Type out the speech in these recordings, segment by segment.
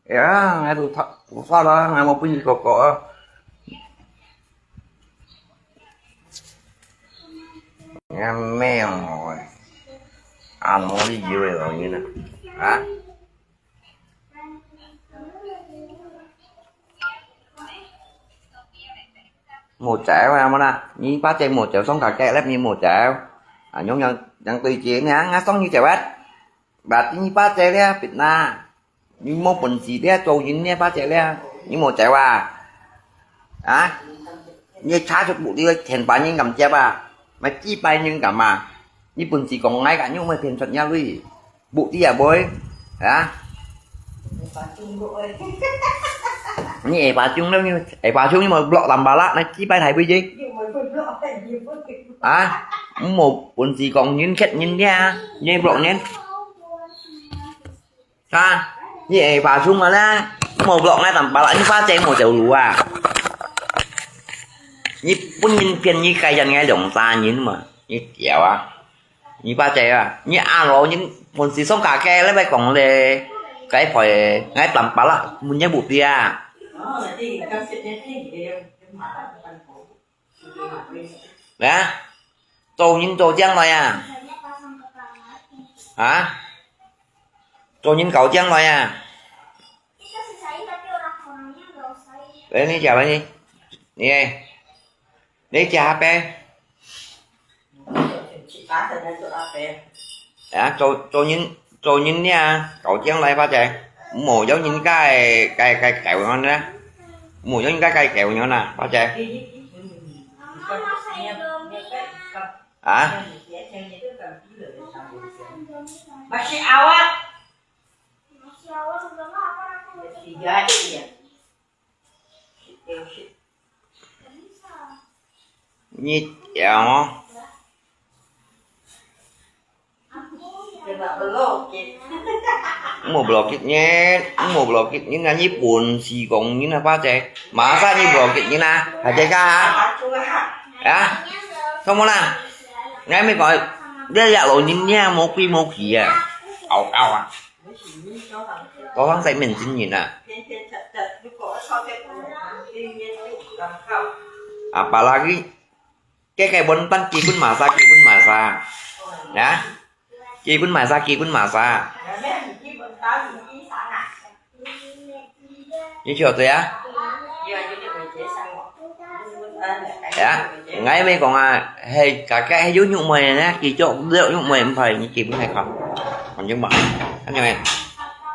Ya, itu salah nggak mau punya kok. Em mèo rồi, ăn nó đi dưới rồi như này. Hả? Một chảo em nè, như bác trên một chảo sống cả cây lép như một chảo. Nhóm nhân tùy chuyện nhá, ngá sống như chảo bát. Bà như bác chơi đấy, Việt Nam. Nhưng một bình gì đấy, trâu dính nhé bác chơi đấy, như một chảo à. Hả? Như trái cho bụng đi thèn bà như ngầm chép à. Mà chi bay nhưng cả mà. Như bình gì còn ngay cả nhưng mà thèn thật nhau đi. Bụng đi à bối. Hả? Như bà chung đâu như bà chung nhưng mà lọ làm bà lạ này chi bay thầy bây gì à một buồn gì còn nhìn khét nhìn nha như lọ nhé sao như bà chung mà la một lọ ngay tầm bà lại như pha chén một chậu lúa à như bún nhìn phiền như cây dần nghe đồng ta nhìn mà như kẹo à như pha chén à như ăn rồi những buồn gì sống cả ke lấy bay còn lề cái phải ngay tầm bà lại muốn nhớ bụt đi à đấy tôi nhìn tôi chăng rồi à hả tôi nhìn cậu chăng rồi à đấy đi chào bạn đi đi đi chào bé à tôi nhìn nha cậu chăng lại ba trời mồ giống như cái kẹo ngon đó mùa giống như cái cây kẹo nhỏ nè bao trời hả bác sĩ áo á như kẹo ngon một blog kịch nhé một blog kịch như là như buồn xì còn như là ba trẻ mà sao như blog kịch như là hả chạy ca hả à không có nào ngay mới gọi đây là lộ nhìn nha một cái một gì à ảo ảo à có thằng say mình xin nhìn à à bà là cái bốn tăng kỳ quân mà xa đã kỳ quân mà xa như chưa tôi á dạ ngay mấy còn à hay cả cái hay dưới nhung mày nè kỳ chỗ rượu nhung mày phải như kỳ bữa này không còn những bạn anh em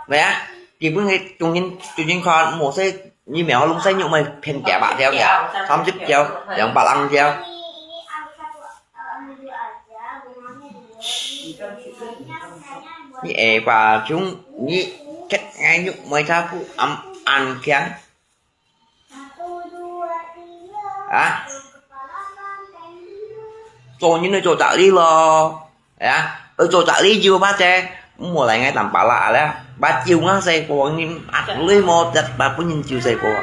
đấy á kỳ bữa này chung nhìn con một xe như mèo lung xe nhung mày phiền kẻ bạn theo kìa không giúp theo giống bà lăng theo như và chúng như cách ngay nhung mày tha phụ âm ăn kén à rồi những nơi chỗ tạo đi lo à ở chỗ tạo đi chưa ba che mùa lại ngay tầm bà lạ đó ba chiều nó xe của nhưng ăn lấy một giật ba có nhìn chiều xe của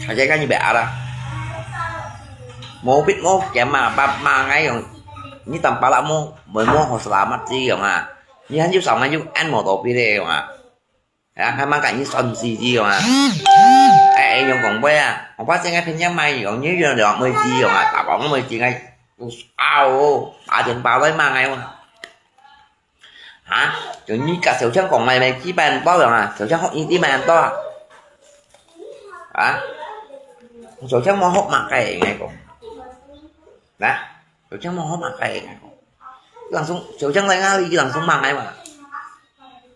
phải cái như bẻ đó mua biết mua kẻ mà ba ngay rồi như tầm bà lạ mua mới mua hồ sả mắt gì rồi mà như hắn giúp sống anh giúp ăn một tổ video mà hay mang cảnh như xuân gì mà em dùng còn bé à không phát ngay phim nhắm may còn nhớ được 10 chi rồi mà tạo bóng 10 chi ngay ao bà tiền bao lấy mang ngay mà hả kiểu như cả sầu trắng còn mày chỉ bàn to rồi à sầu trắng họ như tí bàn to hả sầu trắng mò hốc mặt cái ngay còn đó sầu trắng mò hốc mặt cái ngay còn lằng xuống sầu trắng lấy ngay đi lằng xuống mang ngay mà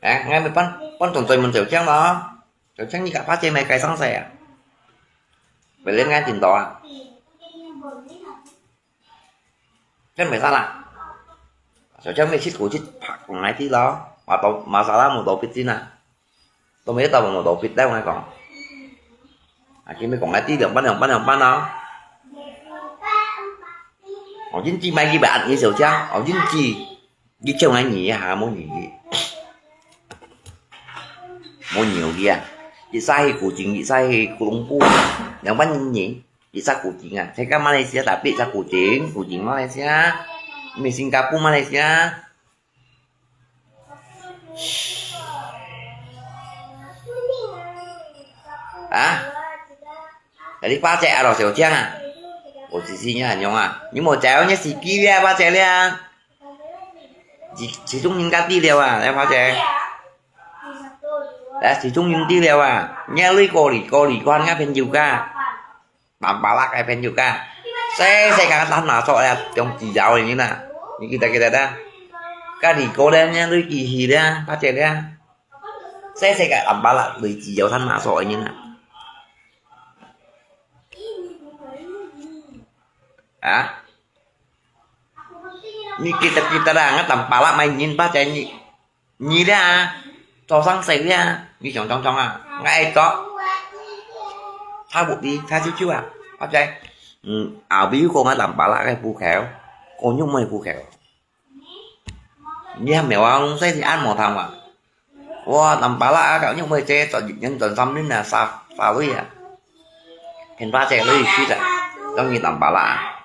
ngay mình con tuần mình sầu trắng đó sầu trắng như cả phát trên mày cái sáng xe phải lên ngay tiền tòa chắc phải sao là sao chắc mấy chiếc của chiếc phạt còn ngay tí đó mà sao là một tổ fit à tôi mới tao một tổ fit đâu ngay còn khi mới còn ngay tí được bán nó họ chính chi mai ghi bạn như sao chắc họ chính chi với chồng anh nhỉ hả muốn gì muốn nhiều kia chị sai của chị sai của Long Pu yang bán nhỉ chị sai của chị à saya kan Malaysia tapi saya của chị Malaysia mình Singapore Malaysia à để đi ba trẻ rồi tiểu trang à ủa gì nhá anh nhông à nhưng mà chéo nhá xì kia ba trẻ lên chỉ chung những cái tí liệu à em ba trẻ đã chỉ chung những tí liệu à nhá lưới cô lì quan ngã bên chiều ca bám bà lắc ai bên chiều ca xe cả tan nào sợ là trong chỉ giáo như nào như kita đã cái gì cô đen nhá lưới kỳ hì đấy ba trẻ đấy xe cả bám bà lắc lưới chỉ giáo thân nào sợ như nào à ni kita dah ngat tampala main nhìn ba trẻ nhí đấy à cho sang sấy đấy à như trong à ngay có tha một đi tha chiếu à ba trẻ ảo biếu con á tampala cái phu khéo con nhung mày phu khéo nha mèo ông xây thì ăn một thằng à wow tampala cậu nhung mày chơi chọn nhân chọn xăm đến là sao sao đấy à hiện ba trẻ lấy gì vậy trong như tampala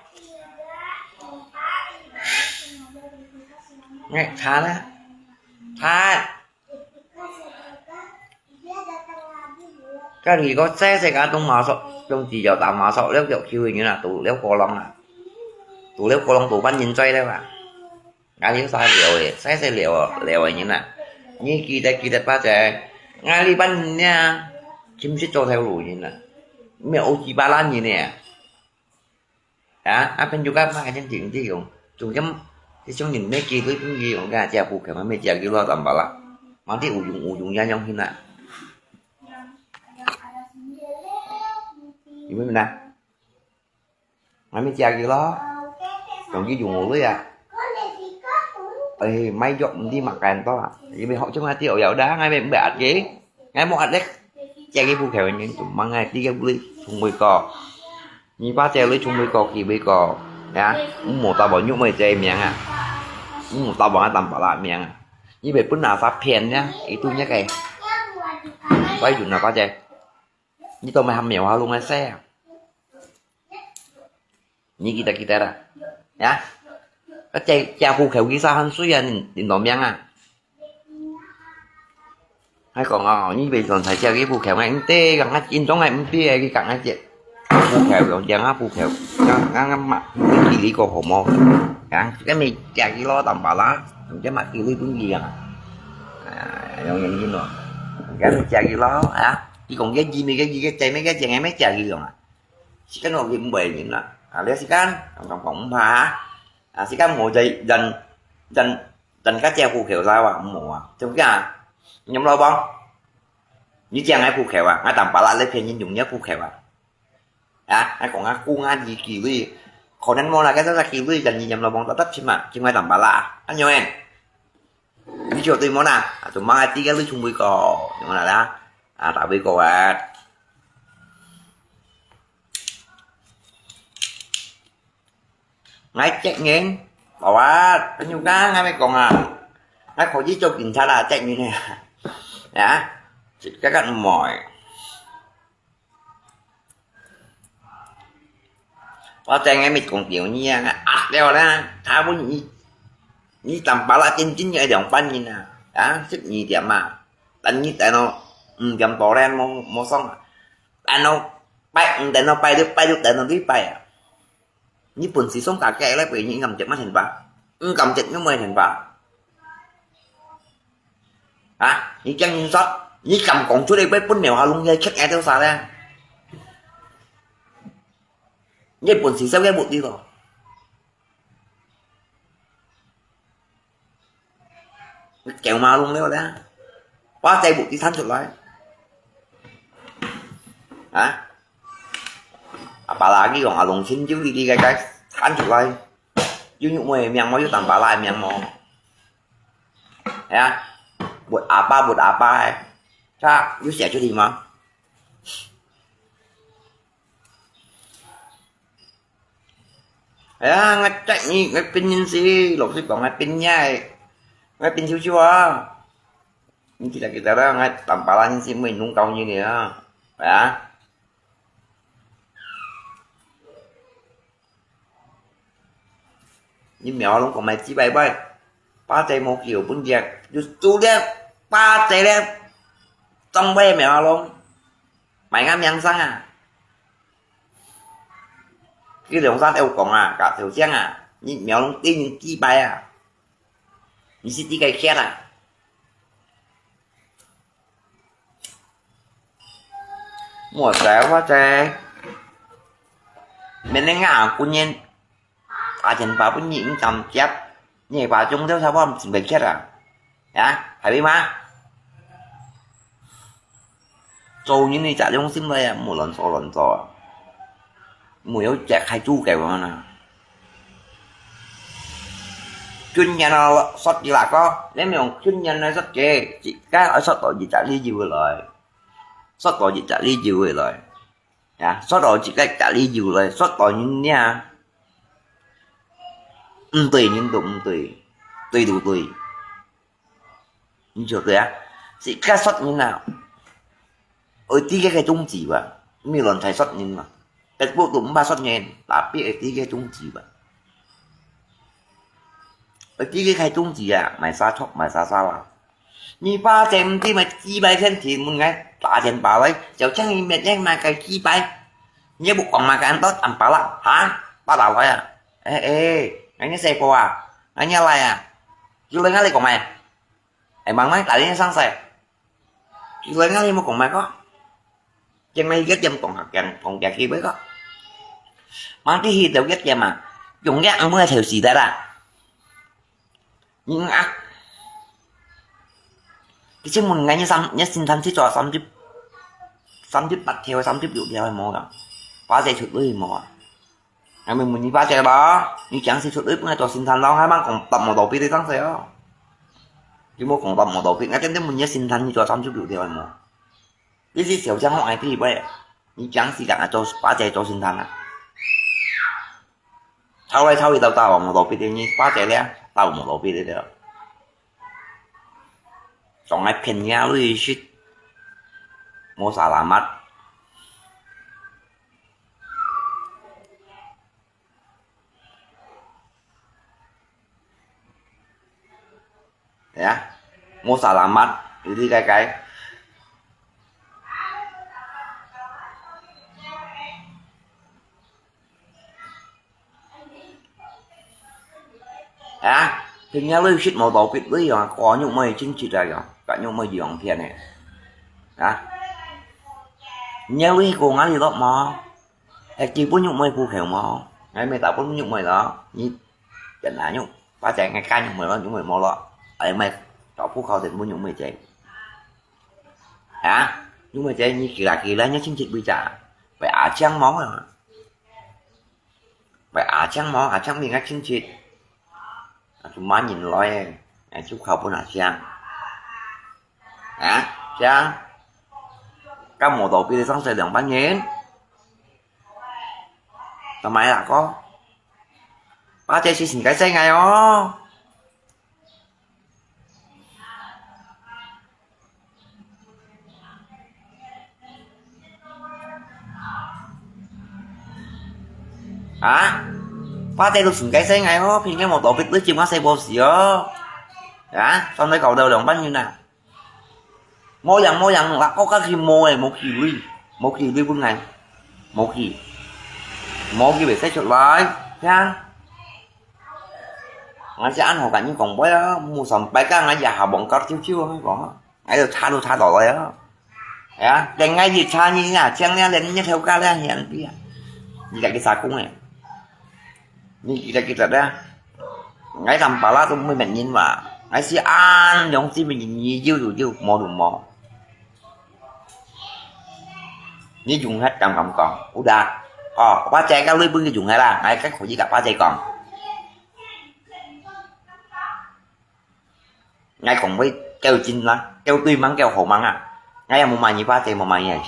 nghe tha đó tha cái gì có xe cả trong mỏ sọ trong chỉ giờ tạm mỏ sọ nếu kiểu kêu như là tủ nếu cô long à tủ nếu cô long tủ bắn nhìn xoay đấy mà ngay liếc sai liều xe liều như nè như kỳ thật ba trẻ ngay đi bắn nha chim xích cho theo lùi như nè mẹ ô chi ba lan như nè à bên juga mà cái chân chuyện gì không chúng chấm thì trong nhìn mấy kia với cái gì cũng gà chè phụ cái mà mấy chè kia lo tầm bảo là mà thì ủ dùng nha nhông hin nè gì mấy mình nè mấy chè kia lo còn cái dùng ngủ lưới à ê may dọn đi mặc càn to à vì mình họ trong 2 triệu dạo đá ngay bên bẹt chứ ngay một hạt đấy chè cái phụ khéo những tụm mang ngay đi cái lưới chung 10 cò như ba chè lưới chung 10 cò kỳ 10 cò ya một tao bỏ nhúc mày chè miệng à một tao bỏ tầm bỏ lại miệng à như vậy bữa nào phát phèn nhá ý tôi nhá kìa quay chuyện nào ba chè như tôi mày hâm mèo hao luôn hay xe như kita ra ya cái chè chè phu khéo ghi sao hắn suy anh điện thoại miệng à hay còn như vậy còn thấy chè cái phu khéo ngay tê gần ngay in trong ngày tê cái cẳng ngay chè phu khéo còn chè phu khéo ngang mặt cái gì lý cô hổ mồ cái mì chả cái lo tầm bảo lá cái mặt kia lý cũng gì à rồi nhận gì nữa cái mì chả cái lo à chỉ còn cái gì cái chạy mấy cái chạy ngay mấy chả gì rồi à chỉ cái nồi gì bề vậy đó lấy xí can còn phỏng phá xí can ngồi dậy dần các treo phù khéo ra vào mùa trong cái à nhóm lo bông như chàng ngay phù khéo à ngay tầm bảo lá lấy phê nhân dùng nhớ phù khéo à hay còn cu ngan gì kỳ đi còn anh mua là cái đó là kỳ đi dần gì nhầm là bóng tất chứ mà chứ ngay tầm bà lạ anh nhớ em đi chỗ tìm món nào tụi mai tí cái lưới chung với cò nhưng mà là đó tạo với cò ngay chạy nghiêng bảo cái nhiêu cá ngay mấy còn ngay khỏi với cho kiểm tra là chạy như này đã các cặn mỏi có tay ngay mình còn kiểu như đeo đó tháo với như tầm bảo là trên chính những dòng bánh như nào đã sức nhị điểm mà đánh như tại nó cầm tỏ đen mô xong tại nó bay được tại nó biết bay à như phần xí sống cả kẹ lấy vì những cầm chật mắt hình vả cầm chật nó mời hình vả như chân như sót như cầm còn chú đây bếp bún mèo họ luôn dây chắc nghe theo xa ra như buồn xí sao cái bụt đi rồi kẹo mà luôn đấy đó quá tay bụt đi thắng chuột lại bà là cái còn lùng xin chứ đi cái thắng chuột lại chứ nhụng mày miệng mới tầm bà lại miệng mò bụt ba cha chứ sẽ cho đi mà ngay chạy như ngay pin nhân si lột xí còn ngay pin nhai ngay pin chiếu chiếu nhưng chỉ là cái đó ngay tầm bà la nhân si mình nung cầu như này đó nhưng mèo luôn còn mày chỉ bay ba chạy một kiểu bún giặc chú đẹp ba chạy đẹp trong bé mèo luôn mày ngắm nhân sang à cái đường ra theo còn à cả theo xiang à nhìn mèo lông tin những chi bay à những xí tí cây khét à mùa trẻ quá trời mình đang ngả cô nhiên à chân bà cũng nhịn tầm chép như bà chúng theo sao bom bệnh chết à dạ phải biết má trâu như này chả trong xin đây à một lần sò mùi yếu chẹt hai chu kèo mà nè chuyên nhà nó sót gì là có nếu mình chuyên nhà nó rất chê chỉ cái ở sót tội gì trả lý nhiều lời sót tội gì trả lý nhiều lời dạ sót tội chỉ cái trả lý nhiều lời sót tội như nha tùy nhưng đụng tùy đủ tùy như chưa kìa chỉ cái sót như nào ở tí cái trung chỉ vậy mi lần thấy sót nhưng mà cái bộ tụng ba sót nhện là biết ở tí cái trung chỉ vậy ở tí cái khai trung chỉ à mày xa chóc mày xa sao à như ba xem tí mà chi bay trên thì một ngày tạ tiền bảo ấy cháu chắc như mệt nhanh mà cái chi bay nhớ bộ còn mà cái ăn tốt ăn bảo là hả ba bảo vậy à ê anh nhớ xe qua à anh nhớ lại à chú lên ngay của mày em bằng mấy tại đi sang xe chú lên ngay mà còn mày có chân này ghét dâm còn chặt kia mới có mang cái hi đều ghét dâm mà dùng ghét ăn mới theo gì đã ra nhưng ác cái chứ mình ngay như xăm nhất xin thanh thích cho xăm tiếp bạch theo xăm tiếp dụ theo mò đó phá dây chuột lưới mò ngày mình đi phá dây đó nhưng chẳng xin chuột lưới ngay cho xin thanh đó hai bác còn tập một đầu phi đi thắng xe đó chứ mua còn tập một đầu phi ngay đến mình nhất xin thanh cho xăm tiếp dụ theo mò cái gì xẻo chẳng không ai thì vậy nhưng chẳng gì cả cho phá dây cho xin thanh à sau đây sau thì tao một đầu phi tự nhiên phá dây đấy tao một đầu phi đấy được còn ai phèn nhau đi shit mua xả làm mắt yeah. Mua xả làm mắt đi cái thì nhớ lưu shit một đầu biết lý rồi có những mày chính trị rồi cả những mày gì bằng thiệt này nhớ lưu cô ngắn gì đó mà hay chỉ có những mày phù khều mà ngay mày tạo có những mày đó như chẳng là những ba chạy ngay canh những mày đó những mày mò lọ ấy mày tạo phù khâu thì muốn những mày chạy những mày chạy như kỳ là nhớ chính trị bị trả phải trắng máu rồi phải trắng máu trắng miệng chính trị chúng má nhìn loi chút khẩu của nào chăng chăng các một tổ phi sáng xe đường bán nhến tao mày là có ba chơi xin cái xe ngày ó ba tay được xin cái xe ngày ó thì cái một tổ phi tới chim có xe bò xỉa xong đấy cầu đầu đường bán như nào mỗi lần là có cái mô này một kỳ ly vương này một kỳ bị xét chuột lại nha ngay sẽ ăn hồ cảnh như còn bấy đó mua sầm bay cá ngay già bọn có chiếu hay có ngay được tha đỏ rồi đó đèn ngay gì tha như thế nào chăng nha lên như theo ca lên hiện kia như là cái xà cung này như là cái thật ra ngay tầm bà lá tôi mới mình nhìn mà ngay sẽ ăn giống như mình nhìn dư mò như dùng hết cầm còn ủ đa ba chai cao lưới bưng dùng hay là ngay cách khỏi chỉ gặp ba chai còn ngay còn với keo chinh lá keo tuy mắng keo hồ mắng ngay một mày như ba chai một mày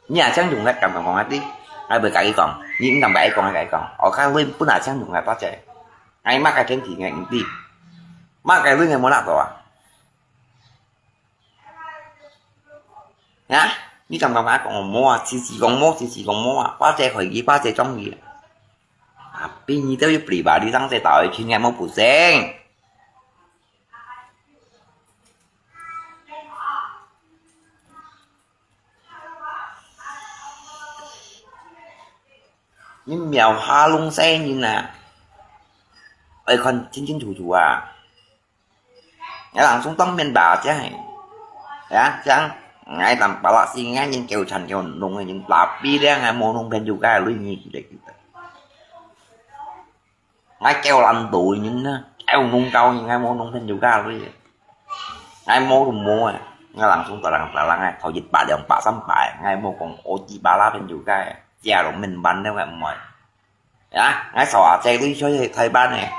nhà sáng dùng hết cầm còn hết đi ngay bề cãi còn những tầm bãi còn cái còn ở khác lưới bữa nào sáng dùng hết ba chai ngay mắc cái trên thì ngày đi mắc cái lưới ngày muốn làm rồi như trong cầm còn mua chỉ còn mua ba chai khỏi gì ba chai trong gì pin như tới bị bà đi tăng xe tỏi khi ngày một buổi sáng những mèo hoa lung xe như nè ơi con chính chủ à ngài làm xuống tấm bên bà chứ ya chẳng ngài làm bà lạ xin ngài những kêu thành kêu nung những bà bi đen ngài mua nung bên yoga lưu nhị gì đấy ngài kêu làm tụi những kêu nung câu nhưng ngài mua nung bên yoga lưu ngài mua cùng mua ngài làm xuống tờ là ngài thầu dịch bà đồng bà xăm bài ngài mua còn ô chi bà la bên yoga cha rồi mình bắn đâu ngài mời ya ngài xỏ chơi đi chơi thầy ban này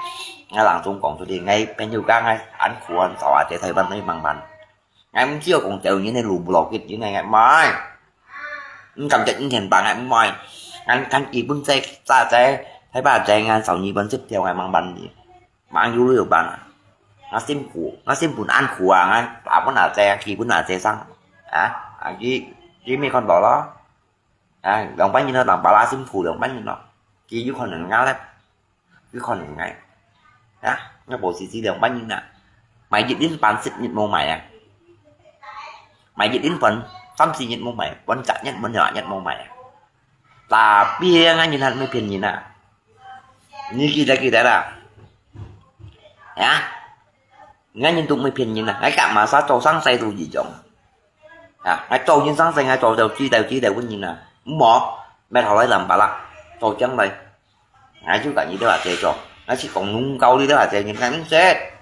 ngài làm xuống còn tôi đi ngay bên yoga ngài anh của anh xỏ chơi thầy ban đấy bằng bàn ngày hôm chưa còn chịu như này lùn lột cái chuyện này ngày mai cầm chặt tiền bằng ngày mai anh kỳ bưng xe xa xe thấy bà trẻ ngàn sáu nhị bắn xếp theo ngày mang bắn gì mang vô lửa bàn nó xem buồn ăn khủ à anh bảo có nào xe kỳ bữa nào xe xăng chỉ mấy con bỏ đó đồng bánh như nó làm bà la xem phù đồng bánh như nó chỉ với con đừng ngáo đấy cái con đừng ngay nó bộ xì đồng bánh như nè mày dịch đến bàn xếp nhịn mô mày mày dịch đến phần tâm gì nhận mô mày quan trọng nhất vấn nhỏ nhất mô mày là bia ngay như thế mới phiền gì nè như kỳ đấy là ngay nhìn tụng mới phiền như nè ngay cả mà sao trâu sáng say tù gì chồng ngay trâu như sáng say ngay trâu đều chi đều có nhìn nè bỏ mẹ thảo lấy làm bà lạ trâu trắng đây ngay chú cả như thế là chơi trò nó chỉ còn nung câu đi đó là chơi những cái chết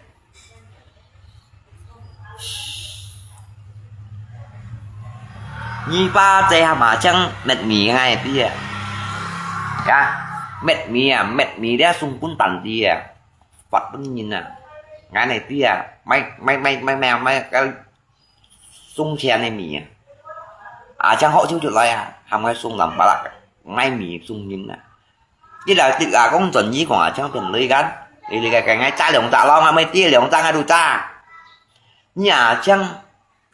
như ba trẻ mà chẳng mệt mì ngay bây giờ mệt mì đã xung quanh tận đi vật vẫn nhìn nè cái này tia mấy cái xung xe này mì chẳng họ chịu chuyện lại không ai xung làm bà lạc ngay mì xung nhìn nè chứ là tự con chuẩn như còn chẳng cần lấy gắn thì cái ngay trái lượng tạ lo mà mấy tia lượng ta ngay đủ ta nhà chẳng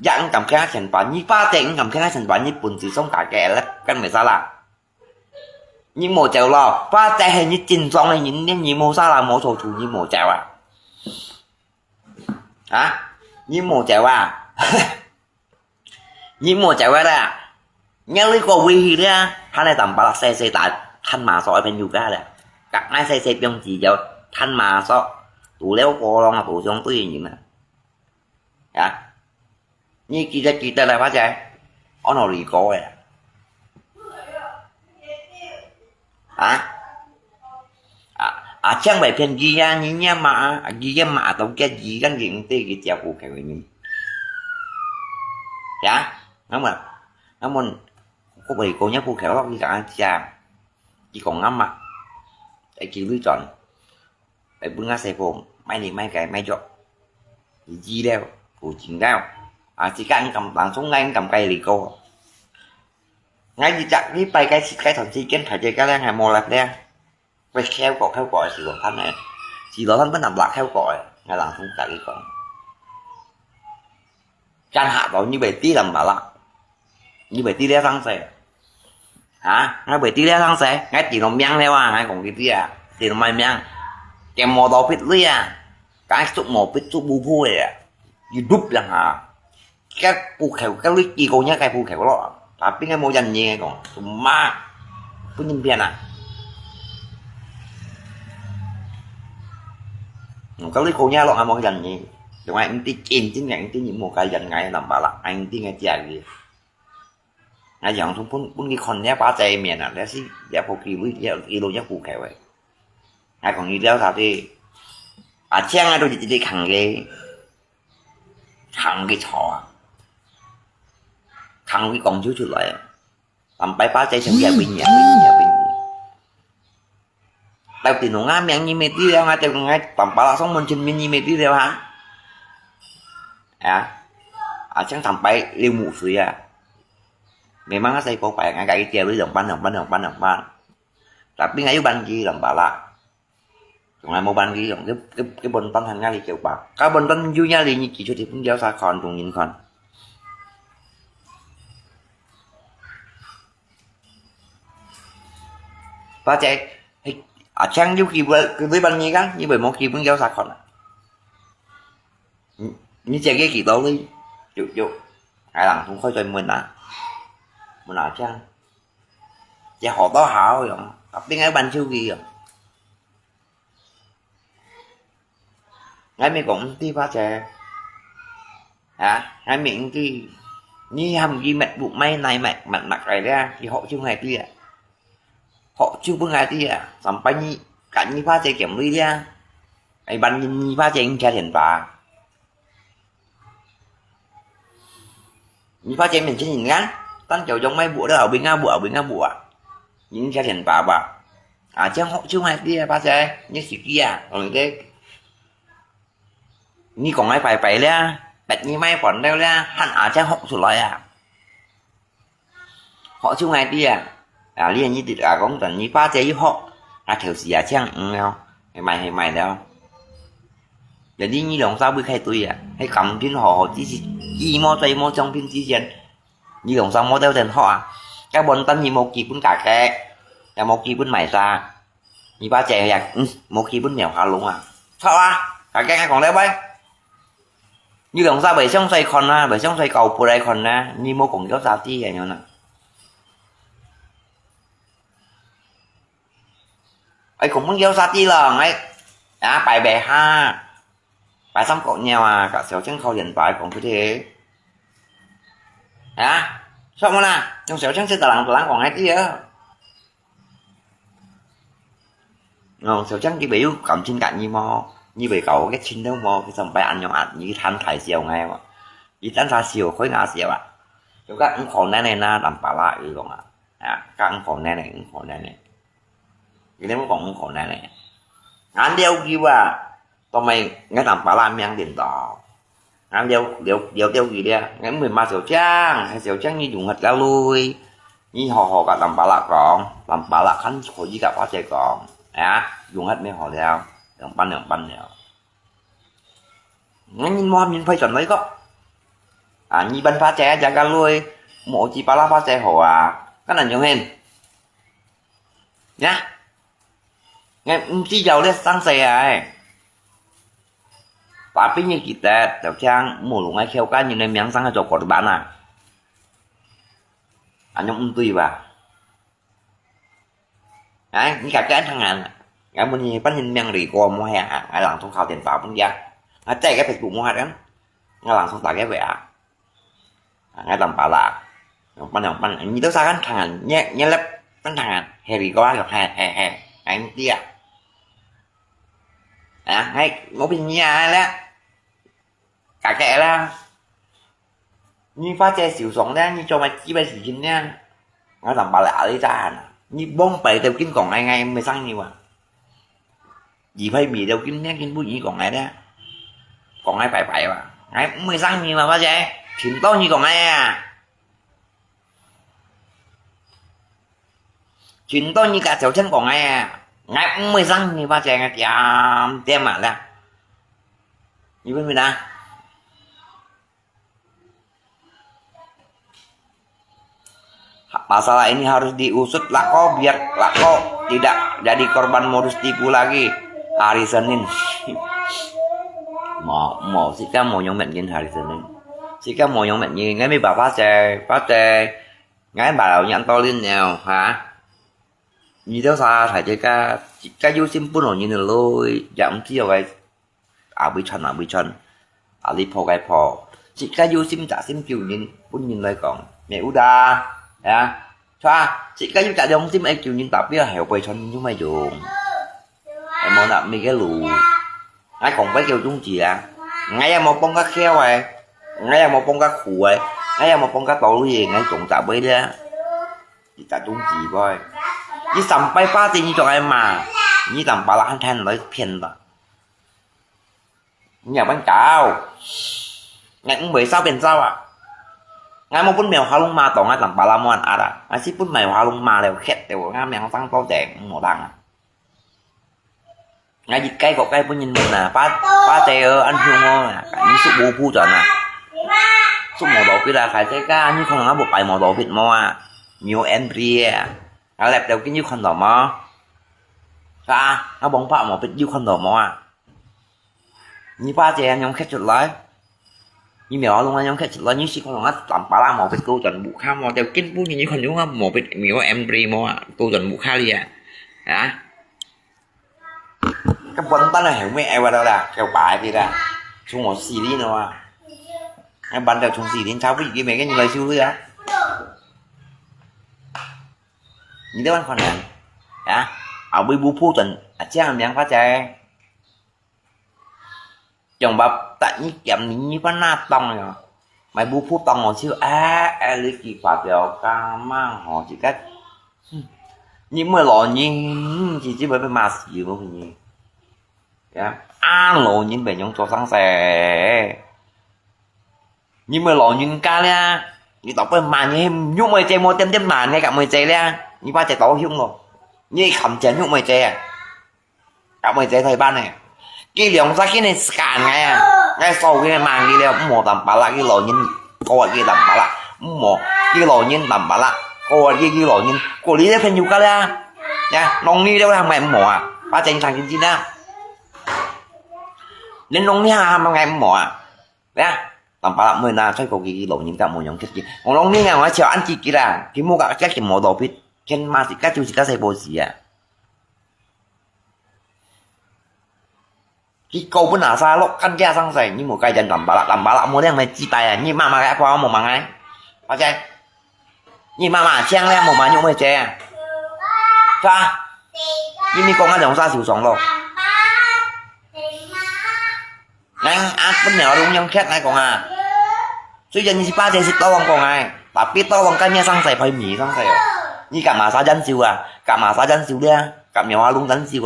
dạng cầm cái sản phẩm như pha tiền cầm cái sản phẩm như bún chỉ sống cả kẻ là căn phải sao là nhưng mồ chèo lò pha tiền hay như chín xong này những như mồ sao là mồ sầu chủ như mồ chèo như mồ chèo như mồ chèo ra nhớ lấy cô quy ra hắn này tầm ba xe tại thanh mà sỏi bên yoga là các ngay xe trong chỉ cho thanh mà sọ tủ léo cô lo mà tủ trong túi gì nè như kỳ ta là phát chạy nó lì cổ chẳng phải phiền gì ra như nha mà gì mà tao cái gì gắn điện tê cái chèo cụ kẹo như đúng không có bị cô nhắc cụ kẹo lắm cả cha chỉ còn ngắm mặt để chịu lưới tròn để bưng ra xe phồn máy này máy cái máy giọt gì đeo cụ chuyện đeo chỉ các anh cầm bằng súng ngay anh cầm cây lì cô ngay gì chặt đi bay cái thằng chi kiến phải chơi cái đang ngày mùa lạc đen phải theo cõi sự thanh này chỉ đó thanh vẫn nằm lạc theo cõi ngày làm không cả cái con can hạ đó như vậy tí làm bà lạc như vậy tí đeo thăng xe ngay vậy tí đeo thăng xe ngay chỉ nó miang theo ngay còn cái tí thì nó may miang kèm mò đó biết lưới cái số một biết số bu bu này gì đúc rằng các phu khéo các lưới chi cô nhá cái phu khéo đó tapi ngay mau dành gì còn cuma pun nhân viên các lưới cô nhá lo mau dành gì rồi anh tí chìm chính ngành tí những một cái dành ngày làm bà lạc anh tí ngay chả gì ngay dọn xuống pun đi con nhá bá tay miền để xí để phụ kỳ với kilo nhá phu khéo vậy ngay còn đi đeo thảo thì chang ngay đôi chỉ khẳng cái thọ thằng cái còn chú lại làm bài phá chạy sang nhà bình nhà đầu tiên nó ngắm miệng như mấy tí đeo ngay từ ngay tầm ba là sống mình trên như mấy tí đeo hả chẳng tầm bài liêu mụ suy mẹ mang nó xây cổ phải ngay cái chèo với đồng ban tapi ngay ban gì làm bà lạ còn ai mau ban gì còn cái bên tân thành ngay thì chịu bạc cái bên tân vui nha thì như chỉ cho thì cũng giáo xa còn cùng nhìn còn và chạy chẳng như khi với ban gì cái như bởi một khi cũng giáo xa còn như chạy cái kỳ tố đi chịu ai làm cũng khó cho mình mình chăng chạy họ đó hảo rồi tapi ngay ban siêu gì ngay mình cũng đi pha chè hả ngay miệng thì như hầm gì mệt bụng may này mệt mặt mặt này ra thì họ chưa ngày kia họ chưa có ngày kia sampai như cảnh như pha chè kiểm đi ra ai ban như pha chè cha hiện tại như pha chè mình chỉ nhìn ngắn tan chầu giống mấy bữa đó ở bên nga bụa những cha hiện tại bà chứ họ chưa ngày kia pha chè như sự kia còn cái như còn ai phải ra bạch như may còn đeo ra hẳn cha họ sửa lại họ chưa ngày kia liên như thịt cũng tận như pha chè với họ theo gì chăng không mày đâu giờ đi như lòng sao bữa khai tôi hay cầm phim họ chỉ mò tay mò trong phim chỉ diện như lòng sao mò đeo tiền họ các bọn tân như một kỳ bún cả kẹ là một kỳ bún mày ra như ba chè một kỳ bún mèo hả luôn sao cả cái còn đeo bay như lòng sao bảy trong xoay còn bảy trong xoay cầu của đây còn như mô cùng giáo giá ti vậy nè ấy cũng muốn giáo giá ti lần ấy bài bè ha bài xong cậu nhau cả xéo trắng khâu hiện tại còn có thế sao mà nè trong xéo trắng sẽ tờ lắng còn hai tí nữa xéo trắng cái biểu cầm trên cạnh như bể cậu cái chín đâu mò cái xong bài ăn nhau ăn như than thải xèo ngay mà như than thải xèo khối ngà xèo chúng các ứng khổ này làm bà lại rồi các ứng khổ này ứng khổ này cái đấy mới còn ứng khổ này anh đeo kêu tao mày ngay làm bà làm miếng điện tỏ anh đeo gì đây ngay 13 xẻo trang hay xẻo trang như dùng hạt lao lui như họ cả làm bà lạc còn làm bà lạc khánh khỏi gì cả quá trời còn dùng hết mấy họ đeo đường bắn đeo ngay nhìn mò nhìn phải chuẩn lấy có như ban pha trẻ giá ca lui mỗi chỉ bà la pha trẻ họ cái này nhiều hơn nhá nghe chỉ giàu lên sang xe tapi như kita đào trang một lúc ngay kheo cá như này miếng sang cho của bạn anh nhóm tùy vào đấy như cả cái thằng ngàn ngày mình nhìn bắt nhìn miếng rỉ qua mua hàng ai làm thông khảo tiền vào cũng ra chạy cái Facebook mua hàng đấy ngay làm thông tại cái vẻ ngay làm bà lạ ban như đó sao thằng ngàn nhẹ lắm thằng ngàn hè rỉ qua gặp hè anh tia hay một bên nhà đó cả kẻ là như pha che xỉu sống đó như cho mày chỉ bay xỉu chín nha nó làm bà lạ đi ra như bông bể đều kín còn ngay mới sang như vậy gì phải bị đều kín nhá kín bụi gì còn ngay đó còn ngay phải mà ngay mới sang như mà pha che chín to như còn ngay chín to như cả cháu chân còn ngay ngay mới răng như ba chè ngay tem mà ra như bên mình masalah ini harus diusut lah kok biar lah kok tidak jadi korban modus tipu lagi hari Senin mau Sika mau nhóm bệnh nhân hari Senin Sika mau nhóm bệnh nhân ngay mấy bà phá xe ngay bà đầu nhận to lên nào hả như thế sao phải chơi cái vô sim pun như này lôi giảm chi vậy bị chân đi phò cái phò chỉ cái vô sim trả sim kiểu nhìn pun nhìn lại còn mẹ uda cho chỉ cái vô trả dòng sim kiểu nhìn tập biết hẻo quay chân chúng mày dùng em muốn làm mấy cái lù ai còn phải kêu chúng chị ngay một con cá kheo này ngay một con cá khủ này ngay một con cá tổ gì ngay trộn tạo bấy đó chỉ trả chúng chị coi như tầm bay pha thì như cho em mà như tầm bà là thanh nói phiền rồi nhà bánh cào ngày cũng 16 เป็นsao ngày một bún mèo hoa lông ma tổ ngay tầm bà la mòn ai ship bún mèo hoa lông ma đều khét đều ngay mèo tăng to đèn màu đằng ngay dịch cây có cây bún nhìn mình pha tè ăn hương ngon như súp bù phu tròn súp màu đỏ kia là phải cái ca như không nó buộc bài màu đỏ vịt mo nhiều Andrea lẹp đều cái như con đỏ mò nó bóng phạm một cái như con đỏ mò như ba chị em nhóm khách chuột lái như mèo luôn anh nhóm khách chuột lái như si con nó làm bà la một cái câu chuẩn bụ khao mò đều kinh bút như con đúng không một cái mèo em pri mò câu chuẩn bụ khao đi hả cái vấn tao là hiểu mẹ vào đâu là kêu bài thì là chung một xì đi nữa em bắn đều chung xì đến cháu với cái mấy cái lời siêu nữa những đứa ăn còn nhận hả ở bên bu phu tuần chắc là miếng phá chè chồng bập tại như kèm như có na tông rồi mày bu phu tông một siêu lấy kỳ phạt đều ca mang họ chỉ cách nhưng mà lò nhiên chỉ bởi vì mà gì mà gì lò nhiên về nhóm cho sáng sẻ nhưng mà lò nhiên ca nha như tóc bên mà như nhúc mày chơi mua tem tem màn ngay cả mày chơi nha như ba chạy tàu hung rồi như khẩm chén nhúc mày chơi cả mày chơi thời ban này cái liều ra cái này scan ngay sau cái màn đi leo một tầm bả lại cái lò nhiên coi cái tầm bả lại một cái lò nhiên tầm bả lại coi cái lò nhiên cô lý đấy phải nhúc ca nha nông ni đâu làm mẹ mỏ ba chạy thằng gì đó nên nông ni ham ngày mỏ nha tầm bả lại 10 na thấy có cái lò nhiên cả một nhóm chết gì còn nông ni ngày mà chờ ăn chỉ kia là cái mua cả các cái mỏ đồ biết trên mà thì các chú chỉ các xây bộ gì cái câu vẫn là sao lúc căn gia sang sẻ như một cây chân làm bà lạ muốn đem mày chi tài như mà cái qua một mà ngay bao chơi như mà chen lên một mà nhung mày chè cha như mi con ăn đồng ra xỉu sống rồi nhanh ăn bên nào đúng nhông khét này còn suy dân như ba chơi xịt to bằng còn ai bà biết to bằng căn nhà sang sẻ phải mì sang sẻ như cả mà sa dân siêu cả mà sa dân siêu đi cả mèo hoa lung dân siêu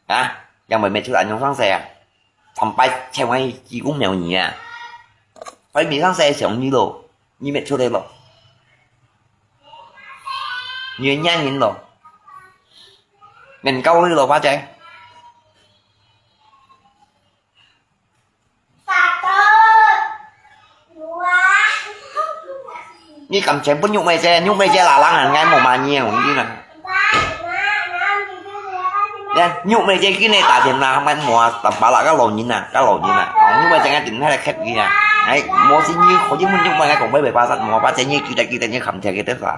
hả yang mày chú lại nhóm sang xe thầm bay theo ngay chỉ cũng mèo nhỉ phải bị sang xe sống như đồ như mẹ chú đây rồi như nhanh nhìn rồi mình câu đi rồi ba chạy như cầm chém bút nhung mày xe là lăng hẳn ngay một mà nhiều như này nhục mày chơi cái này tại tiệm nào không anh mua tập bảo là cái lồn như nè nhưng mà chẳng ai tính hay là khách gì nè ấy mua xin như khó chứng minh nhục mày còn mấy bài ba sẵn mua ba chơi như kia như khẩm theo cái tết là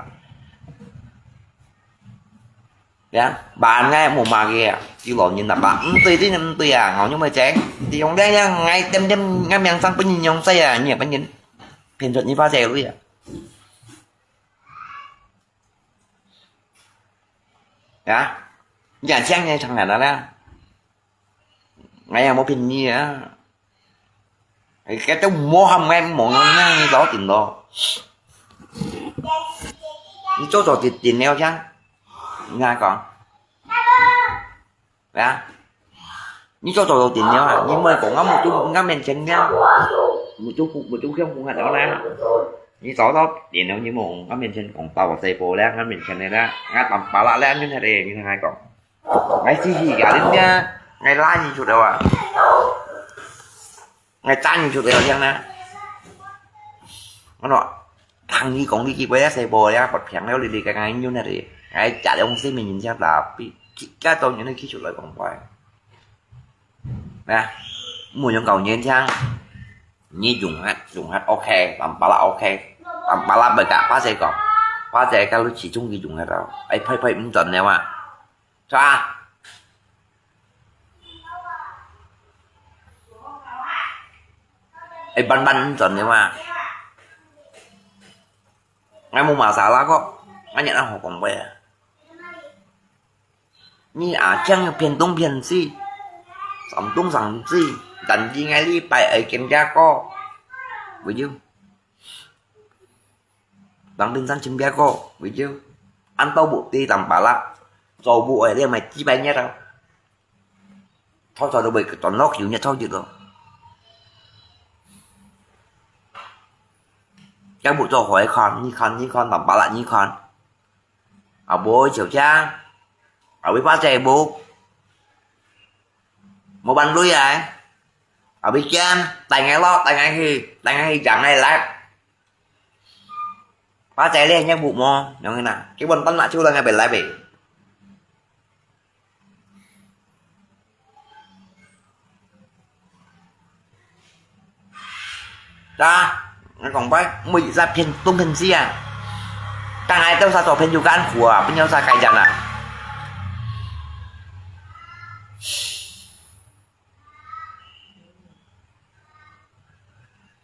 bạn ngay một mà kia chứ lồn như là bạn tùy tí năm tùy ngồi nhục mày chơi thì ông đây nha ngay tem ngay miệng sang bên nhìn nhông say nhiều bên nhìn phiền thuật như ba chơi luôn nhà sang nha thằng này đó nè ngay một pin như á cái cháu mua hầm em một nó như đó tiền đồ như chỗ trò tiền neo chăng ngay còn như chỗ trò tiền neo nhưng mà còn có một chút ngắm men chân nha một chút không cũng hạt đó nè như chỗ đó tiền neo như một ngắm men chân còn tàu và xe phố đang ngắm men chân này đó ngay tầm bảo lại lên như thế này như hai còn ngày gì cả đến nha ngày la gì chuột đâu ngày tan gì chuột đâu chăng nè nó thằng như còn đi quay xe bò đấy bật phèn léo đi cái ngày như này thì ngày chả để ông xem mình nhìn xem là cái tôi những cái chuột lại còn quay nè mua những cầu nhiên chăng như dùng hát ok làm bà là ok làm bà là bởi cả phá xe còn phá xe cái lúc chỉ chung gì dùng hết đâu ấy phải cũng tuần nè mà cha ấy ban tuần nè mà ngay mua mà xả lá có anh nhận ra họ còn về như chăng phiền tung phiền si sắm tung sắm si cần gì ngay đi bài ấy kiểm tra co với chứ bằng đơn giản chấm bia co với chứ ăn tao bộ ti tầm bà lạ rồi bộ ấy đây mày chi bay nhét đâu thôi rồi đâu bị toàn nó kiểu nhét thôi chứ đâu các bộ cho hỏi con tầm bà lạ như con ở bố chiều cha ở bên ba trẻ bố một bàn đuôi à ở bên trên tay ngay khi chẳng này lát ba trẻ lên nhá bụng mò nhớ nghe nào cái bần tấn lại chưa là ngay bên lại bị ra nó còn bác mình ra phiền tung hình gì càng ai tao sao tỏ phiền dù gan của bên nhau ra cày dần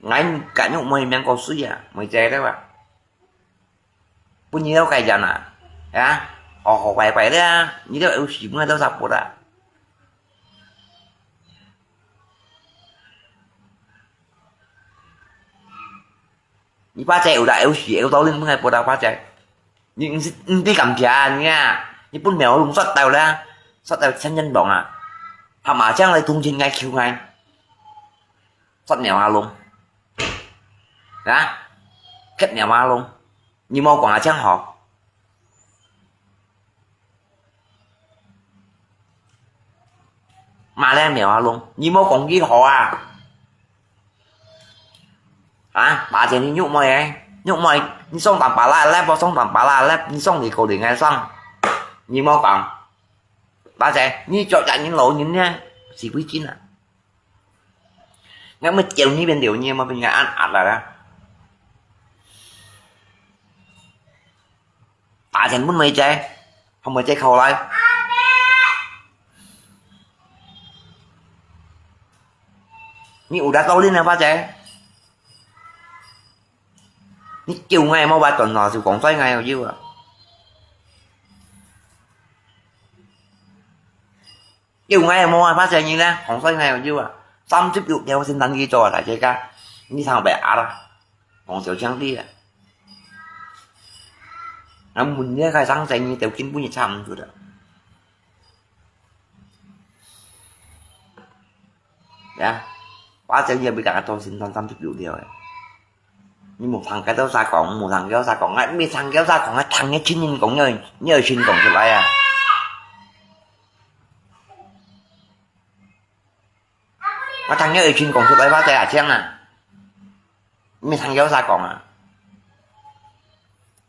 ngay cả nhục mày men có suy à mày chơi đấy bạn punya đâu kayak jana ya oh baik-baik dah ni dah usi mana dah siapa dah ni pakai udah usi eu tahu ni mengai pada pakai nhưng đi cầm trà nha ni pun mèo luôn sót tàu chân nhân bọn à hà mà chắc lại tung trên ngay kêu ngay sót mèo à luôn đó kết mèo à luôn như mau còn là chắc họ mà lên mèo luôn như mô còn ghi họ bà chị đi nhúc mày như xong tầm bà la lép vào xong tầm bà la lép như xong thì cổ để ngay xong như mô còn bà chị như cho chạy những lỗ những nha xì quý chín nếu mà chiều như bên điều như mà bên nhà ăn ạt là đó bà chị muốn mày chơi không mày chơi khâu lại như udah tahu đi nè ba trẻ như chiều ngày mau ba tuần rồi thì còn tới ngày rồi chứ à chiều ngày mau ba trẻ như thế còn tới ngày rồi chứ à 30 theo sinh thành ghi cho lại chơi ca như thằng bé đó còn tiểu trắng đi à nó muốn nhớ khai sáng chạy như tiểu kiến bún nhật xăm rồi đó dạ quá trời giờ bị cả tôi xin toàn 30 điều rồi nhưng một thằng cái kéo ra còn một thằng kéo ra còn ngay biết thằng kéo ra còn cái thằng cái chín nhìn cũng nhờ xin còn trở lại à mà thằng nhớ xin còn trở lại ba tay à chăng à mấy thằng kéo ra còn à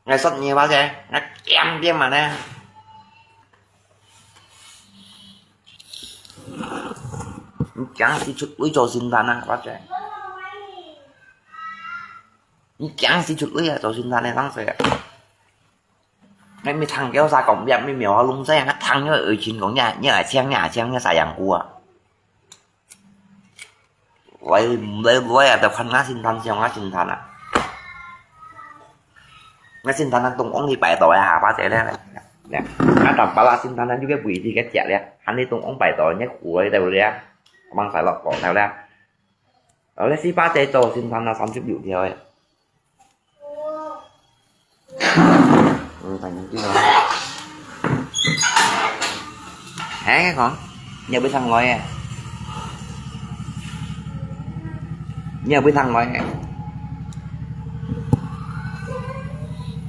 ngày sắp nhiều ba tay nó em chứ mà nè chẳng thì chút lưới cho xin ta nè bác trẻ chẳng thì chút lưới cho xin ta nè thằng sẽ ngay mấy thằng kéo ra cổng đẹp mấy mèo lung xe nó thằng nhớ ở trên cổng nhà như ở trang như xài dạng cua lấy à tập khăn ngã xin thanh xem ngã xin thanh à ngã xin thanh tung ống đi bài tội à bác trẻ đây nè ngã tập bà la xin thanh anh cái quỷ thì cái chẹt đấy anh đi tung ống bài tội nhé của đây đều đấy bằng phải lọc còn nào ra ở đây si ba tê tổ xin tham là 30 triệu theo ấy thành những cái đó hả cái con nhờ bên thằng ngoài à nhờ bên thằng ngoài à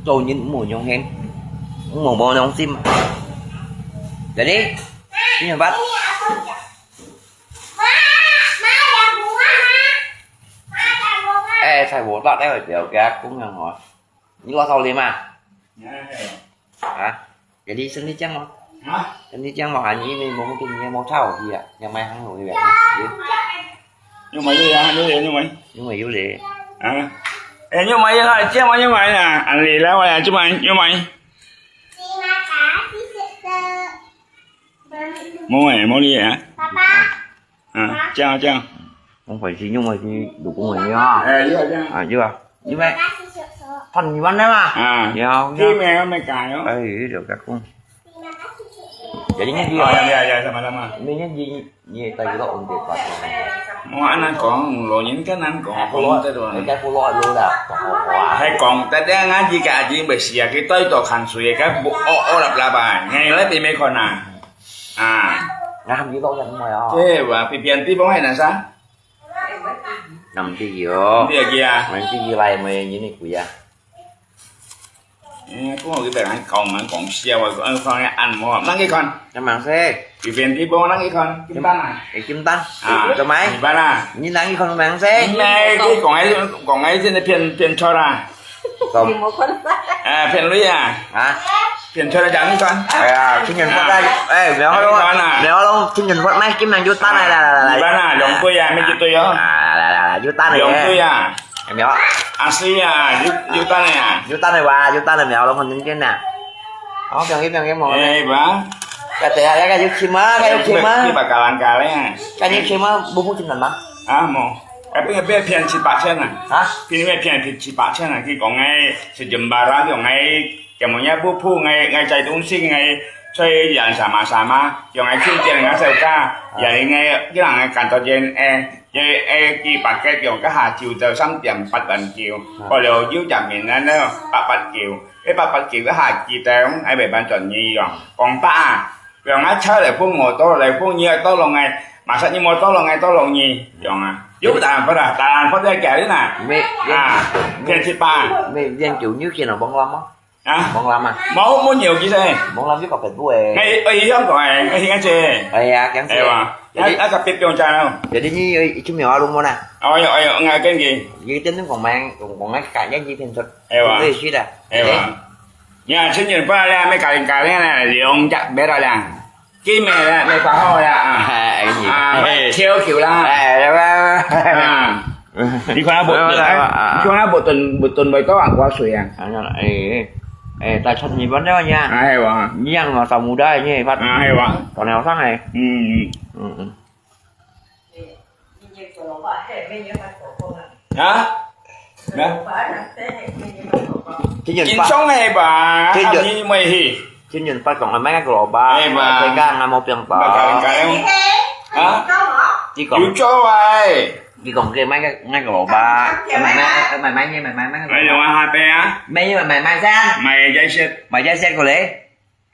tôi nhìn mùi nhông hen mùi bò nhông sim để đi đi bắt thầy bố tao đây rồi tiểu kìa cũng ngờ hỏi những lo sau liền mà hả vậy đi xin đi chăng không xin đi chăng mà hả nhí mình muốn kinh nghe màu thau gì ạ nhà mày hắn nổi vậy nhưng mà gì à nhưng mà yếu lệ à nhưng mà gì chứ mà nhưng mà nè anh lì lá vậy chứ mày nhưng mày mua đi hả à chào không phải gì nhưng mà gì đủ của mình nhá chưa như vậy phần gì bắn đấy mà không cái mẹ cài đó được các con vậy đi nhé gì sama đi nhé gì tay cái ổn định mua anh còn lộ những cái anh còn tới rồi cái cô lo luôn là hay còn tới đây ngã gì cả gì bị xìa cái tới tổ khăn suy cái bộ đập là bà ngay lấy tìm mấy con ngã không gì đâu chẳng mày thế và phiền tí bóng hay là sao nằm cái gì đó cái gì à mấy cái gì này mày như này quỷ à có một cái bề anh còn xeo rồi con ăn mua nắng cái con cho màng xe phiền tí bóng nắng cái con kim tan này cái kim tan cho máy ba là như nắng cái con màng xe này cái còn ấy trên phiền cho ra không phiền lưới à phiền cho ra chẳng con xin nhìn phát đây mèo luôn mèo luôn xin nhìn phát mấy cái màng vô tan này là ba là giống tôi à mấy chị tôi đó là vô tan này giống tôi à mèo asli à vô tan này à vô tan này bà vô tan này mèo luôn hình như thế nào đó cái mồi này bà cái vô chim á cái bà cà lăng cà đấy cái vô chim á bố muốn chim làm bắn mồ cái bên phiền chỉ bạc chân à hả phía bên phiền chỉ bạc chân à khi có ngay sử dụng bà ra kiểu ngay kiểu một nhà bố phu ngay chạy tung sinh ngay chơi dàn xả mà kiểu ngay chuyên tiền ngay sợi ca giờ đi ngay cái là ngay cản tàu trên cái bạc cái kiểu cái hà chiều từ sáng điểm bạc bận chiều còn liệu dưới chạm miềnนั่นđó bạc chiều cái bạc chiều cái hà chiều tới ai bị ban chuẩn gì rồi còn ba kiểu ngay chơi lại phun mồ to lại phun nhiều to lòng ngay mà sao như mồ to lòng ngay to lòng gì rồi à giúp đàn phát ra kẻ đấy nè mẹ phiền chỉ ba mẹ dân chủ như khi nào bông lâm á à bông lâm à máu nhiều gì thế bông lâm với cặp thịt bue ngay ấy không phải ngay ngay chơi ấy à chẳng Ê bà, đã gặp biết con trai không? giờ đi như chúng mèo luôn mà nè Ôi, ngay cái gì? như tính còn mang còn ngay cả những gì thêm thật Ê bà, cái gì đó ê bà. Nhà sinh nhật phải là mấy cái này liệu chắc bé rồi là cái mẹ là mẹ phá hồi là cái gì theo kiểu là đi qua bộ tuần bày có ăn qua sủi à? tại sao nhìn vấn đó nha Hay quá. nhang mà tàu mù đây như vậy Hay quá. còn nào sáng này Hả? chứ nhìn Chín phát sống này bà Chứ làm giờ- gì mày hì? chứ nhìn phát còn là mấy cái lò ba Ê bà. cái gan là một trăm Bà tờ cái không? Hả? chỉ còn Chú cho vậy. chỉ còn cái mấy cái lò ba mày mấy như mày mấy Mày dùng hai bé á? mấy như mày mai sang Mày dây xịt. mày ra xe của lễ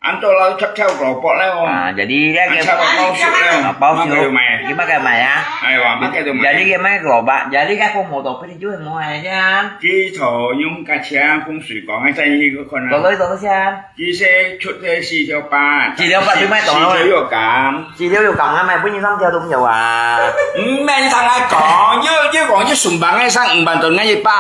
Anh tôi lo chấp theo cổ bọt đấy không? à giờ đi ra Anh cái sao bao sự đấy không? bao Mắc nhiêu cái mày. cái mấy cái mày á Hay quá, mắc cái giờ mày. đi cái mấy cái lò ba giờ đi các con mồ tổ phải đi chú hình mua này chứ anh Kỹ thổ nhung cả cha phong水講喺真呢個困rồi難，tới chứ anh 知識出嘅四條八，四條八點解講啊四條要減。 chị nếu yêu cầu á mày bữa như xong theo đúng nhiều à 咩同我講？要講啲順棒嘅生五萬噸嘅一百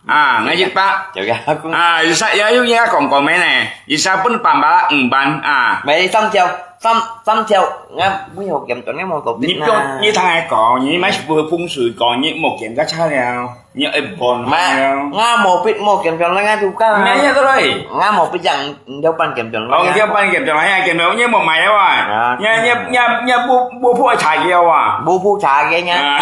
啊，嘅一百 chịu ra cũng 啊，而家有嘢講咩呢？而家本辦把五萬啊， mày đi xong theo xong theo nghe bây giờ kiểm chuẩn cái mô tổ 你 biết 用你同我講，你咪會風水講，你冇見得差了，你一半 mà 了， nghe một biết một kiểm chuẩn là ngheถูกcao 咩嘢都嚟。 nghe một biết rằng đâu ban kiểm chuẩn Ông kia ban kiểm tra hay kiểm tra như một mày đó à? Nha bố phụ chạy kêu à? bu bu trả cái nhá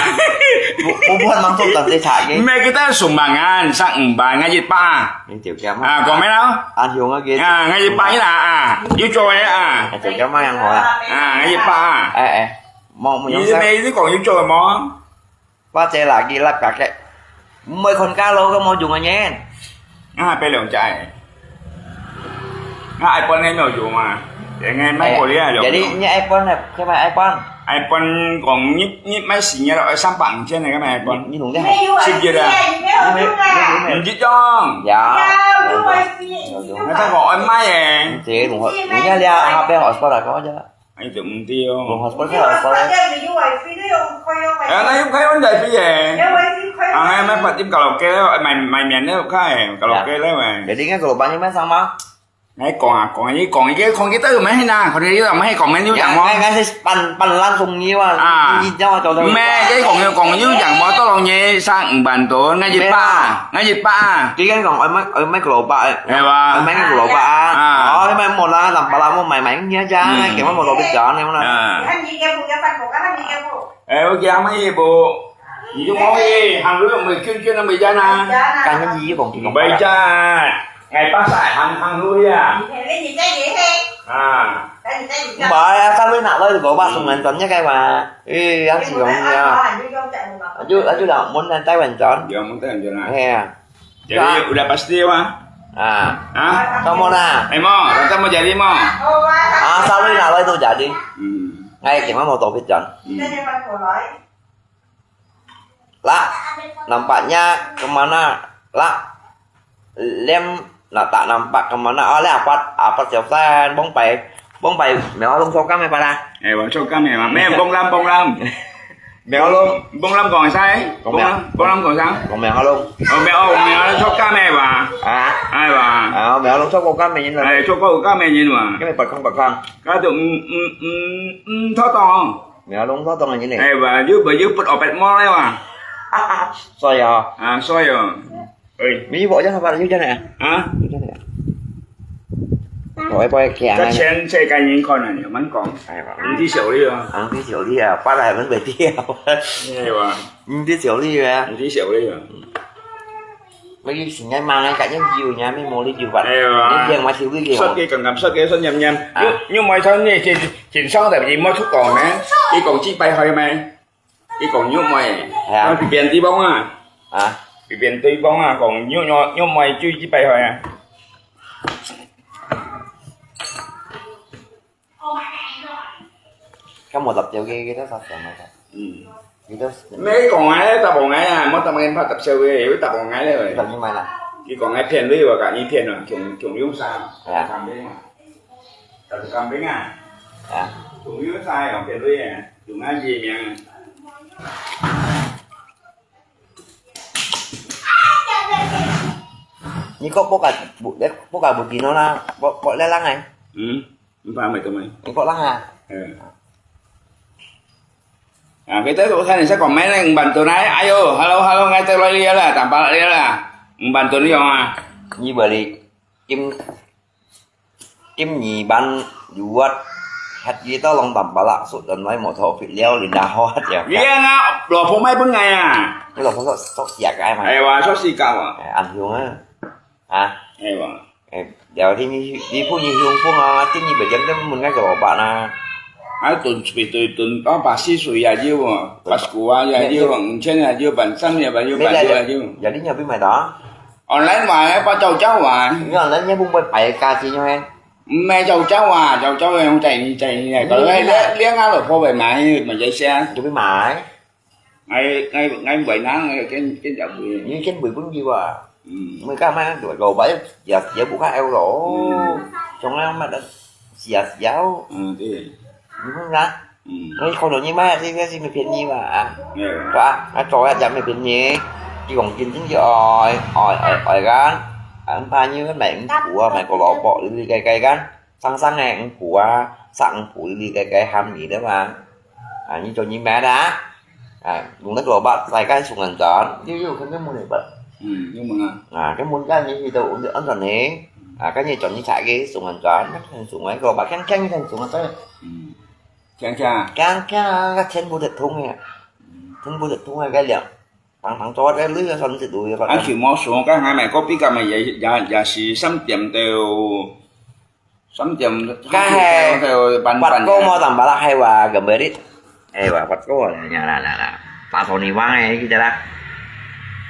bu bu ăn mắm tôm tận để trả cái Mẹ kita sùng bằng ăn sang bằng ngay dịch ba. anh chịu cho À còn mấy đâu? anh hiểu nghe kia À ngay dịch ba như là yêu cho ấy à? anh chịu cho mấy ăn hỏi Ngay dịch ba. mong một Như giống thế sao mày cứ còn yêu cho món. qua chơi lại kia là cả cái mấy con cá lô có mua dùng anh nhé Bé lượng chạy. iPhone này nhiều dùng mà. Để nghe mấy cô đi à vậy đi như iPhone này cái bài iPhone iPhone còn nhíp mấy xì nha rồi sang bằng trên này cái này iPhone. như thùng cái này Mình chỉ cho. dạ Người ta gọi máy à. thì thùng cái lia học bé hỏi sport là có chứ Anh tự mục tiêu. thùng hỏi sport cái hỏi sport Nó không thấy vấn đề cái gì. Nghe mấy Phật tím cà lộc kê đó, mày miền đó khai cà lộc kê đó mà. để đi cái cầu bao nhiêu mét xong không Ngay còn cái tới mấy hay na, còn cái mấy hay còn mấy nhiêu chẳng món. ngay bàn lan dùng nhiều à gì cho cho Mẹ cái còn nhiêu chẳng món tao lòng nhé sang bàn tổ ngay dịp ba. chỉ cái còn ở mấy cầu bạ Nghe ba. ở mấy cái cầu bạ đó thế mà một là làm bà làm một mày mày nhớ cha kiểu một đồ biết chọn em nè Ok mấy gì bộ. Gì chúng món gì, hàng lưới mày chuyên là mày cha na. cái gì còn chỉ còn Bây cha. Ngày bác xài hàng lưới à. À. bởi sao lưới nào lưới của ba sùng mình chọn nhá cái mà ê anh sử dụng nha chú đạo muốn lên tay mình chọn Giờ muốn tới làm chuyện này. nghe Jadi udah pasti mah. Hah? kamu nè Mo, kita mau jadi mo. sao lưới nào lưới tôi trả đi ngay chỉ một tổ biết chọn lah nampaknya kemana lah lem là tak nampak kemana oleh apa selesai bóng bày mèo lông sâu cá mày pada Bọn số cam này mà mấy em bông lam. mèo luôn Bông lam còn sao ấy? Còn mèo. Bông lam còn sao? còn mèo luôn Mèo số cam này bà. Ai bà? mèo lông sâu con cá mày nhìn là Này số có cam này nhìn mà. cái mày bật không Cái tụi thoát to. mèo lông sâu to là như này Này bà dưới bật ở bẹt mo đấy mà. soi à Soi rồi. Ơi. mấy vợ chắc không phải là dưới chân này Hả? dưới chân này Rồi boy kẹo cái này. chén chơi cái những con này nhiều món còn Ai bảo. những tí xỉu đi không Ăn tí xỉu đi à, phát lại vẫn về tiêu. nghe mà Tí xỉu đi à. những tí xỉu đi rồi Mấy cái xỉu nhai mang cả những chiều nha, mấy mồ đi chiều vặt. Đây mà. Những riêng mà xỉu cái gì sốt mà. cái cần làm sốt cái sốt nhầm nhầm À. nhưng mà thôi như chuyện xong tại vì mua thuốc còn nè cái còn chi bay hơi mày cái còn nhú mày À. nó bị biến tí bóng à À. bị biến tí bóng à còn nhú mày chui chi bay hơi à Có một tập chiều cái đó sao sợ mà thật. ừ. Cái đó mấy còn ấy ta còn ấy à mất tao em phát tập sâu cái hiểu ta còn ấy đấy rồi tập như mày là. cái còn ấy phiền với và cả như phiền rồi chung chung yếu sao À. cầm đấy mà tập cầm đấy à À. chung yếu sai còn phiền với à chung ăn gì miệng Như có bố cả bột gì nó là bọ lẽ lăng này. ừ ba mày tụi mày Những bọ lăng à. ừ. À, cái tới của thế này sẽ còn mấy này bạn tụi này ai vô hello ngay tới đây là tạm bảo lại là bạn tụi nó à Như bởi vì kim nhì ban duat hạt gì tao lòng tầm bà lạ sụt lần lấy một thổ phỉ leo liền đào hết vậy. riêng á đồ phố mấy bữa ngày à Cái lòng có sốt giặc ai mà. ai mà sốt xì cao à Ảnh hưởng á. À. ai mà Giờ thì đi phu như hương phu mà tim như bởi dân đó mình ngay cái bạn à. tuần đó bà xí sủi à yêu à bà sủi à yêu bằng trên là yêu bản xăm nhà bà yêu bản yêu là yêu giờ đi nhà với mày đó. online mà ba cháu mà Nhưng mà lấy nhé bung bay bảy ca chi nhau em. mẹ cháu em không chạy này có cái liếng á rồi phô về mà dậy xe Cho với mày. ngay vậy nó cái dọc gì Như cái bụi bún gì à. ừ. Mấy cái máy rồi đồ bấy giờ buộc khác eo rổ. Trong đó mà đã giáo. Ừ, thì Đúng không ra? ừ. Nói không được như má thì cái gì mà phiền gì mà à. nghe rồi. Đó, trời ơi chả mày phiền gì. Chỉ còn kinh chính cho ỏi gan. Anh ta như cái mẹ của mày có lọ bọ đi cây gan. Sang này của sẵn phụ đi cây ham gì đó mà. À như cho như má đá. À đúng đất rồi bạn xài cái sùng lần chọn. Như không cái môn này bật. Ừ, nhưng mà À cái môn cái như thì tôi cũng được ấn rồi nè. À cái như chọn như chạy cái sùng lần chọn. Nó thành sùng ấy rồi bạn khăn thành sùng lần chọn. ừ. Chàng cha cái trên bộ thịt thun này trên bộ thịt thun này cái liệu thằng cho cái lưới cái sân thì đuổi anh chỉ mua xuống cái hai mày có biết cái mày vậy giờ xì sắm tiệm cái hè theo bàn vật cô mà tầm bà là hay và gần bề đi hay và vật cô nhà là tạ thổ này vang này cái đó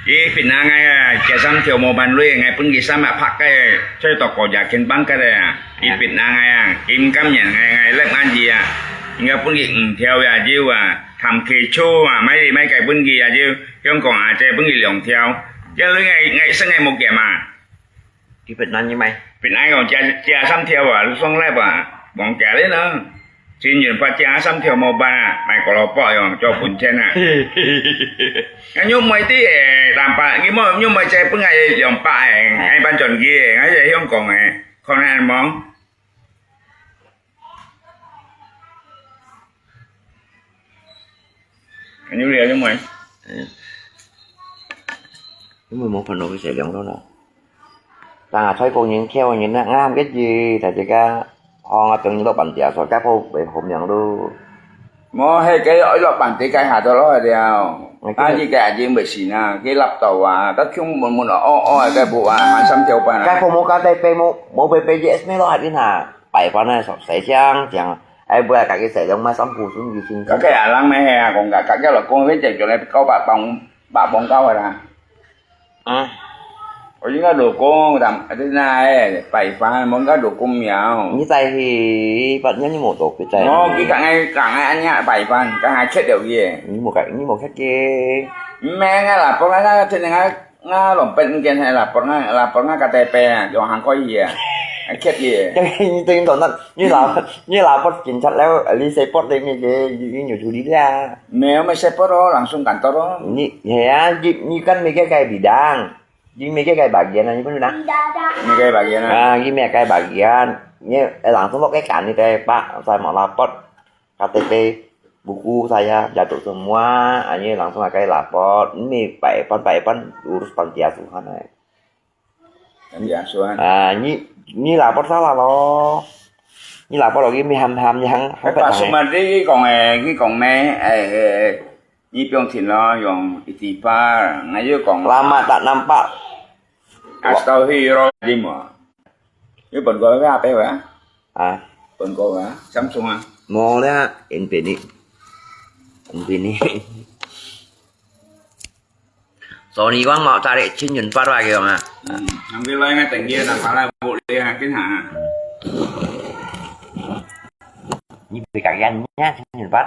cái phiền nào ngay chả sắm theo một bàn lưới ngay bưng gì sắm mà phát cái chơi tọt cổ giả trên băng cái này à cái phiền nào ngay kim cam nhận ngay lên ăn gì à nghe bưng gì theo à chiêu à thầm kỳ chô mà mấy cái bưng gì à chiêu không còn à chơi bưng gì lồng theo chứ lưới ngày sáng ngày một kẻ mà cái Việt Nam như mày Việt Nam còn cha xăm theo à lúc xong lại bà bọn trẻ đấy nữa xin nhìn phát cha xăm theo một ba mày có lo bỏ rồi cho quần trên à nhưng mấy tí làm bà cái món nhưng mà chơi bưng ngày dòng bà anh ban chuẩn kia ngay vậy không còn này còn ăn món anh nhớ điều cho mày chúng mình muốn phần nổi sẽ giống đó nè ta thấy cô những theo những làm cái gì thì cái họ từng những lúc bận tiệc rồi các cô bị hụm nhận đâu mua hay cái ở lọc bản tí cái hạt đó là đeo ai gì cả gì bị xì na cái lọc tàu à tất chung muốn ở cái bộ à xăm theo bà cái phong mô cái TP mô PPGS mấy loại đi nè bảy con này sẽ trang chẳng ai bữa cả cái sẽ giống mai sắm phù xuống gì xin các cái à lăng mẹ hè còn cả các cái là con biết chạy chỗ này câu bạc bóng cao rồi nè à có những cái đồ con làm cái này bảy pha món cái đồ cung nhiều như tay thì vẫn như một tổ cái tay nó cái cả ngày ăn nhá bảy pha cả hai chết đều gì như một cái kia mẹ nghe là con cái trên này nghe lồng bên kia hay là con cái cà tê cho hàng có gì à anh chết gì như tin tổn thật như là bắt chính sáchแล้วđi xe pot đây như nhiều chú đi ra mẹ mới xe pot đó langsung kantor đó như kan mấy cái bị đang như mấy cái bagian này như thế nào mấy cái bagian này à như mấy cái bagian như langsung lo cái cản như thế pak saya mau lapor KTP buku saya jatuh semua hanya langsung pakai lapor ini Pak Evan urus panti asuhan em dạ xuân như là bắt đó là nó như là bắt đầu game hàm hàm như hắn cái bà xuân mà cái còn mẹ như biong thìn lo dùng ít pa ngay dưới còn lama tak nampak Astagfirullah đi mà như bọn gọi cái apa vậy à bọn gọi hả Samsung à mau dah Infinix Sony quang mau cari cinjun par lagi không à ambil lagi ngay tenggia là phải là bộ đi hàng cái hả như bị cả gan nhá cinjun par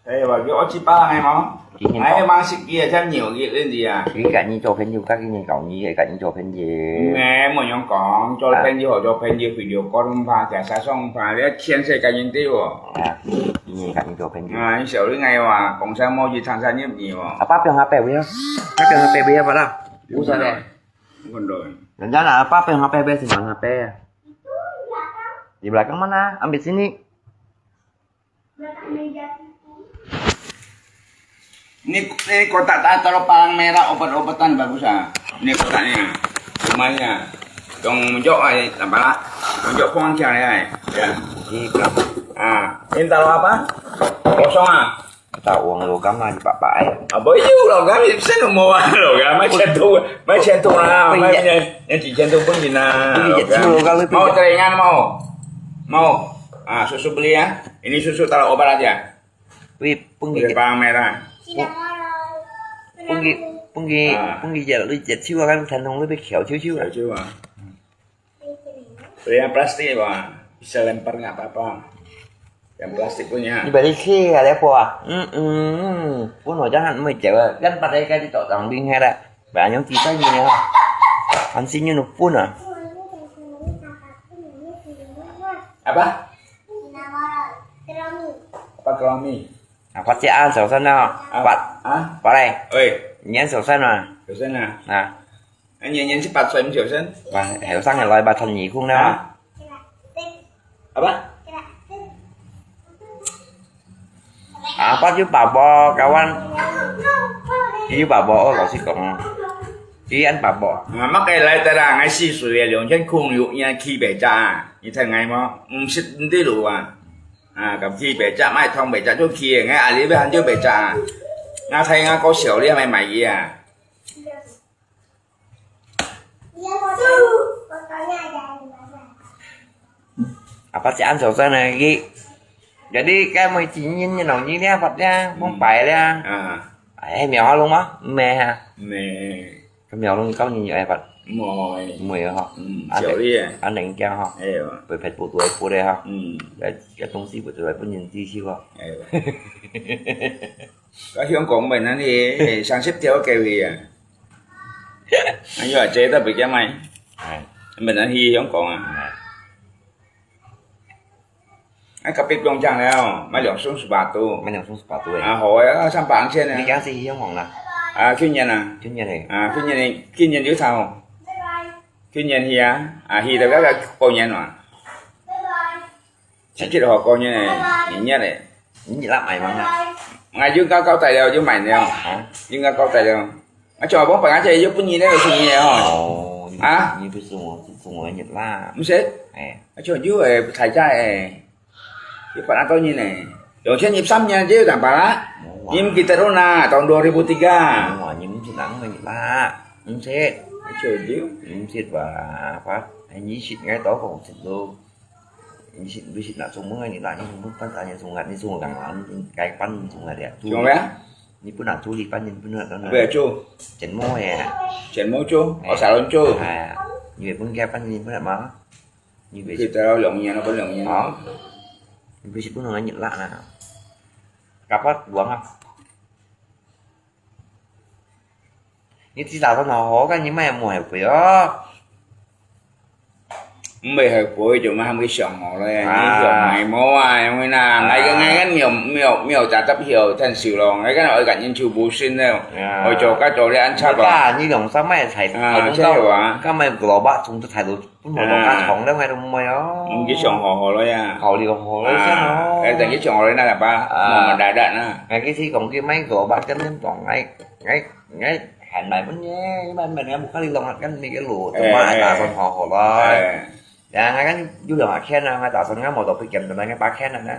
đây là cái Ochipa hay mà chỉ nhìn ấy mang xịt kia thêm nhiều cái lên gì à chỉ cả như cho phên như các cái nhìn cậu như cả như cho phên gì nghe mà nhóm còn cho phên như họ cho phên như video con và cả sáng xong và để chiên xe cái nhìn tiêu à như cả như cho phên gì anh sợ đến ngày mà còn sao mua gì thằng ra nhiêu nhiều apa yang HP dia apa yang HP dia pada usah deh còn rồi dan jangan apa yang HP dia simpan HP di belakang mana ambil sini ini kotak taruh palang merah obat-obatan bagus ah ini kotaknya rumahnya dong menjok ay tambah menjok pohon kia này ya ini taruh apa kosong ah kita uang logam lah di bapak ya bởi vì logam thì sẽ là mua logam mấy sen thu nào mấy nhân chỉ sen thu pun gì na mau terengan mau susu beli ya ini susu taruh obat aja wih Udah palang merah giờ lu dệt xíu kan thành thông lu bị khéo xíu Tahu juga. Beli yang plastik Pak. Bisa lempar nggak apa-apa. Yang plastik punya. như vậy đi khi là đẹp quá cuốn hồi chắc hẳn mày chèo gắn bắt đây cái đi tọt tầng pin hay là bạn nhóm chỉ tay như nhau anh xin như nụ phun à Apa? Apa kelomi? phát sẽ ăn sầu xanh nào bắt vào đây Oi, nhãn sầu xanh mà Tiểu Sinh à? à Anh nhìn sắp bật xoay Tiểu Sinh. và hẻo xăng là loài bà thành nhị khuôn nào Apa? bắt giúp bà bò kawan giúp bà bò là sĩ cộng ý anh bà bò Mắc cái lại ta là ngay xì sủi về lượng chân khung dụ như khi bể trà như thằng ngày mà xịt tí đủ gặp khi bể trà mai thông bể trà chỗ kia ngay lý với hắn chưa bể trà ngay thấy ngay có xỉu đi mày mày gì phát sẽ ăn sầu xanh này ghi jadi cái mày chỉ nhìn như nào như thế Phật ra không phải ra em mèo luôn á mẹ ha mẹ cái mèo luôn có như vậy Phật mồi mùi hả xỉu đi anh đánh keo hả phải phải bộ tuổi phụ đây hả cái东西của tuổi phụ nhìn chi siêu hả có hiếu của mình nó thì sản xuất theo kêu gì anh giờ chế ta bị cái mày mình đã hi hiếu còn anh cặp biết trong trang này không mấy lượng xuống sepatu mấy lượng xuống sepatu ấy hỏi sang bạn trên này đi cái gì hiếu hoàng là chuyên nhân chuyên nhân này chuyên nhân dưới thầu chuyên nhân hi hi là các cô nhân mà chỉ họ cô như này nhìn nhất này nhìn lắm mày mà ngay dương cao tay đều chứ mày nè dương cao tay đều nó cho bóng phải chơi giúp cái gì đấy là gì vậy hả như bây giờ xuống ở Nhật La không sếp nó cho dưới thầy trai chứ phải ăn coi như này rồi trên nhịp xăm nha chứ đảm bảo á nhưng kita Rona tahun 2003 ngoài những chiếc nắng ở Nhật La những sếp trời chứ những sếp và phát anh nhí xịt ngay tối còn xịt luôn nhí xịt với xịt là xuống mới ngay lại nhưng muốn phát ra nhà xuống ngặt đi xuống gần lắm cái pan xuống là đẹp xuống bé ni pun nak curi pan ni pun nak tahu. Về chu. Chén mo ya. Chén mo chu. Ở xã Lôn chu. Như vậy pun cái pan ni pun nak má. Như vậy. Thì tao lượng nhà nó vẫn lượng nhà. Đó. Như vậy pun orang nhận lạ nè. Dapat buang không? Như tí sao nó hổ cái những mày mùa phải đó. Mày hơi cuối chúng mà cái sòng họ đây như mày mô em nói là ngay cái miều trả chấp hiểu thành xỉu lò ngay cái ở cạnh nhân chủ bù sinh đâu rồi cho các chỗ để ăn chắp à như đồng sao mày thầy các mày của bạn chúng tôi thầy được một cái thòng đó ngay trong mày đó cái sòng họ đây họ đi còn họ đấy chứ nó cái thành cái sòng họ đây là ba mà đại đạn ngay cái gì còn cái máy của bạn chân lên toàn ngay hẹn mày vẫn nhé bên mình em một cái lông cái này cái lụa tụi mà ta son họ hồ rồi ngay cái du lịch khen ngay ta son ngay một tổ bị kèm tụi ngay ba khen này nè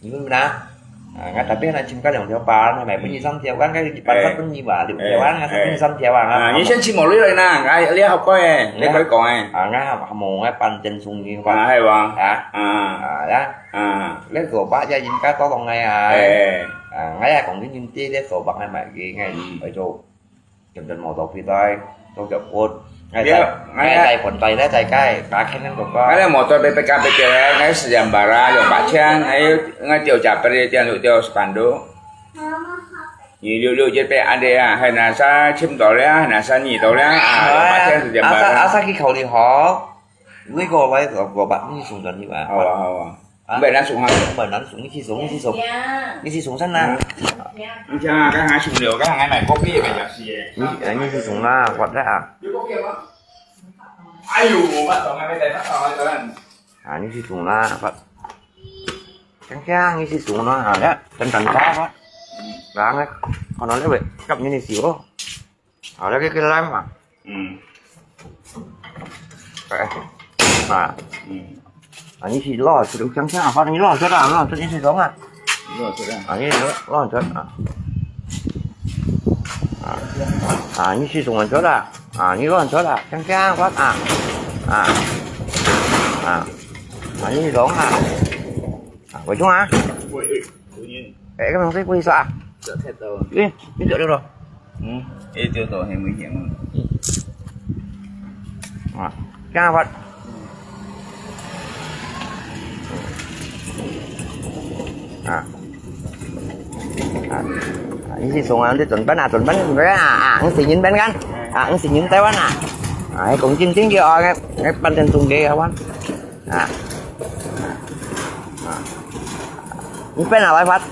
như nè ngay ta biết là chim cái đường theo ba này mày vẫn như xong theo cái ban phát vẫn như bà được theo bán ngay vẫn xong theo bà như trên chim một lưới rồi nè ngay liên học coi để coi coi ngay học mồm ngay pan trên sung như qua hay không đó lấy cổ bá cho dính cá to bằng ngay ngay còn cái những tí lấy cổ bạc ngay mày ghi ngay ở chỗ chụp trên màu tổ phi tay tôi chụp cột ngay tay quần tay lấy tay cái ba cái năng có cái là một tôi BPK ngay sử dụng bà ra dùng bát chén ngay tiểu chạp về tiền tiểu bản đồ nhiều điều trên pe ADA hay là sa chim tổ đấy hay là sa nhì tổ đấy bát chén sử dụng bà ra sao khi khẩu thì họ lấy cổ lấy cổ bạc như sùng gần như vậy vậy nó sùng không bởi nó sùng như khi sùng sẵn nè cha cái hai sùng liều cái hàng này có cái vậy gì như khi sùng na quật đấy ai dù bắt đầu ngay bây giờ bắt đầu rồi như khi sùng na quật như khi sùng nó đấy chân trần khó quá ráng đấy còn nó lấy vậy cầm như này xíu ở đây cái lem mà như khi lo sự trắng trắng phát như lo chết như thế giống như lo chết như khi dùng chết như lo chết trắng trắng phát như giống vậy chúng cái mình thấy quy sao đi chợ đâu rồi tiêu tổ hay nguy hiểm ca vật ini sung ăn đi tuần bánh cái ăn xì nhìn bánh gan ăn xì nhìn tay bánh cũng chim tiếng kia ngay bánh trên sung kia bánh những cái nào lại phát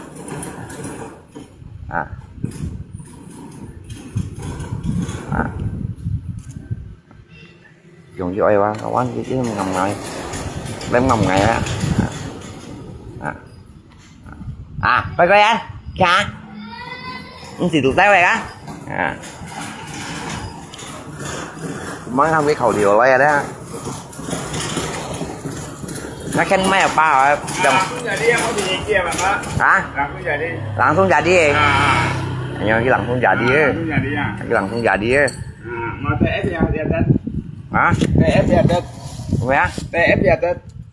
dùng cho ai qua quán chứ ngầm ngày đem ngầm ngày á phải coi anh cha anh chỉ tụt tay vậy á mới không biết khẩu điều lấy đó nó khen mấy ba rồi chồng hả lặn xuống già đi nhưng cái lặn xuống già đi cái lặn xuống già đi hả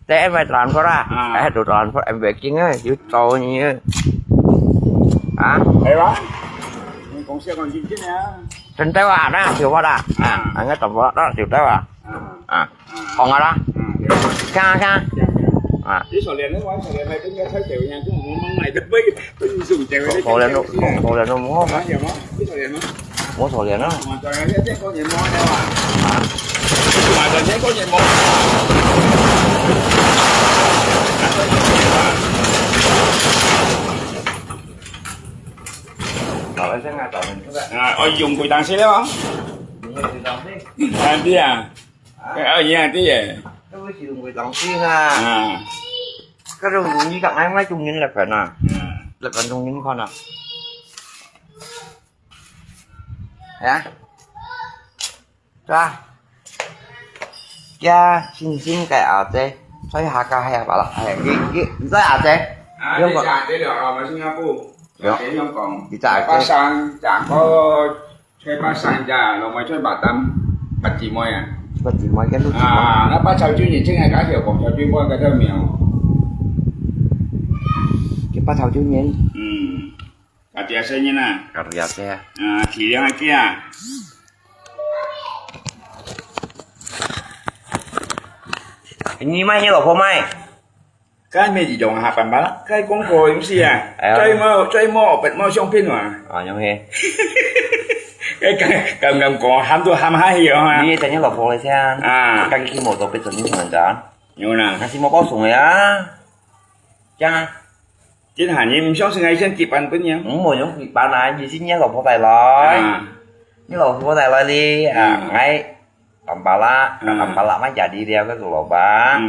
TF về tròn có ra cái tụi tròn có em về kiến á chứ to như hả đấy đó con xe còn gì chứ nè trên tay vào đó chiều qua đó anh cái tầm đó chiều tay vào còn ở đó ca cái sổ liền nó quá sổ liền này cũng thấy kiểu nhà cũng mong mày được với dùng chèo đấy sổ liền nó mua cái sổ liền nó mua sổ liền đó mà trời ơi cái con nhện mồi đâu mà trời thấy có nhện mồi rồi sẽ ngay tàu mình ôi dùng cùi tàng xí đấy không anh tí cái ở nhà tí về cái với trường người tặng tiên cái rừng như cặn ai mấy chung nhìn là phải nè là còn chung nhìn con hả cha xin cái áo tê xoay hạ ca hay bảo là cái ra áo tê không còn cái được rồi mà Singapore cái không còn đi chạy ba sang chẳng có chơi ba sang già rồi mà chơi bà tâm bạch chỉ môi bạch chỉ môi cái lúc nó ba chào chuyên nhìn chứ ngay cả kiểu còn chào chuyên môi cái thơ mèo cái ba chào chuyên nhìn cả tia xe như nè cả tia xe chỉ riêng hai kia như mai như là phô mai cái gì dùng hạt bàn bát cái con còi cũng gì chơi mơ bật mơ trong phim mà nhau he cái cầm có ham tôi ham hai hiểu ha đi tại nhớ là phô này xe cái khi một tổ bây giờ như mình đã nhiều nè anh xin một bao sủng này á cha chứ hả nhím số ngày trên kịp ăn bên nhau một nhóm kịp bạn này gì xin nhớ là phô tài lời nhớ là phô tài lời đi ngay làm bà la mấy già đi đeo cái đồ bà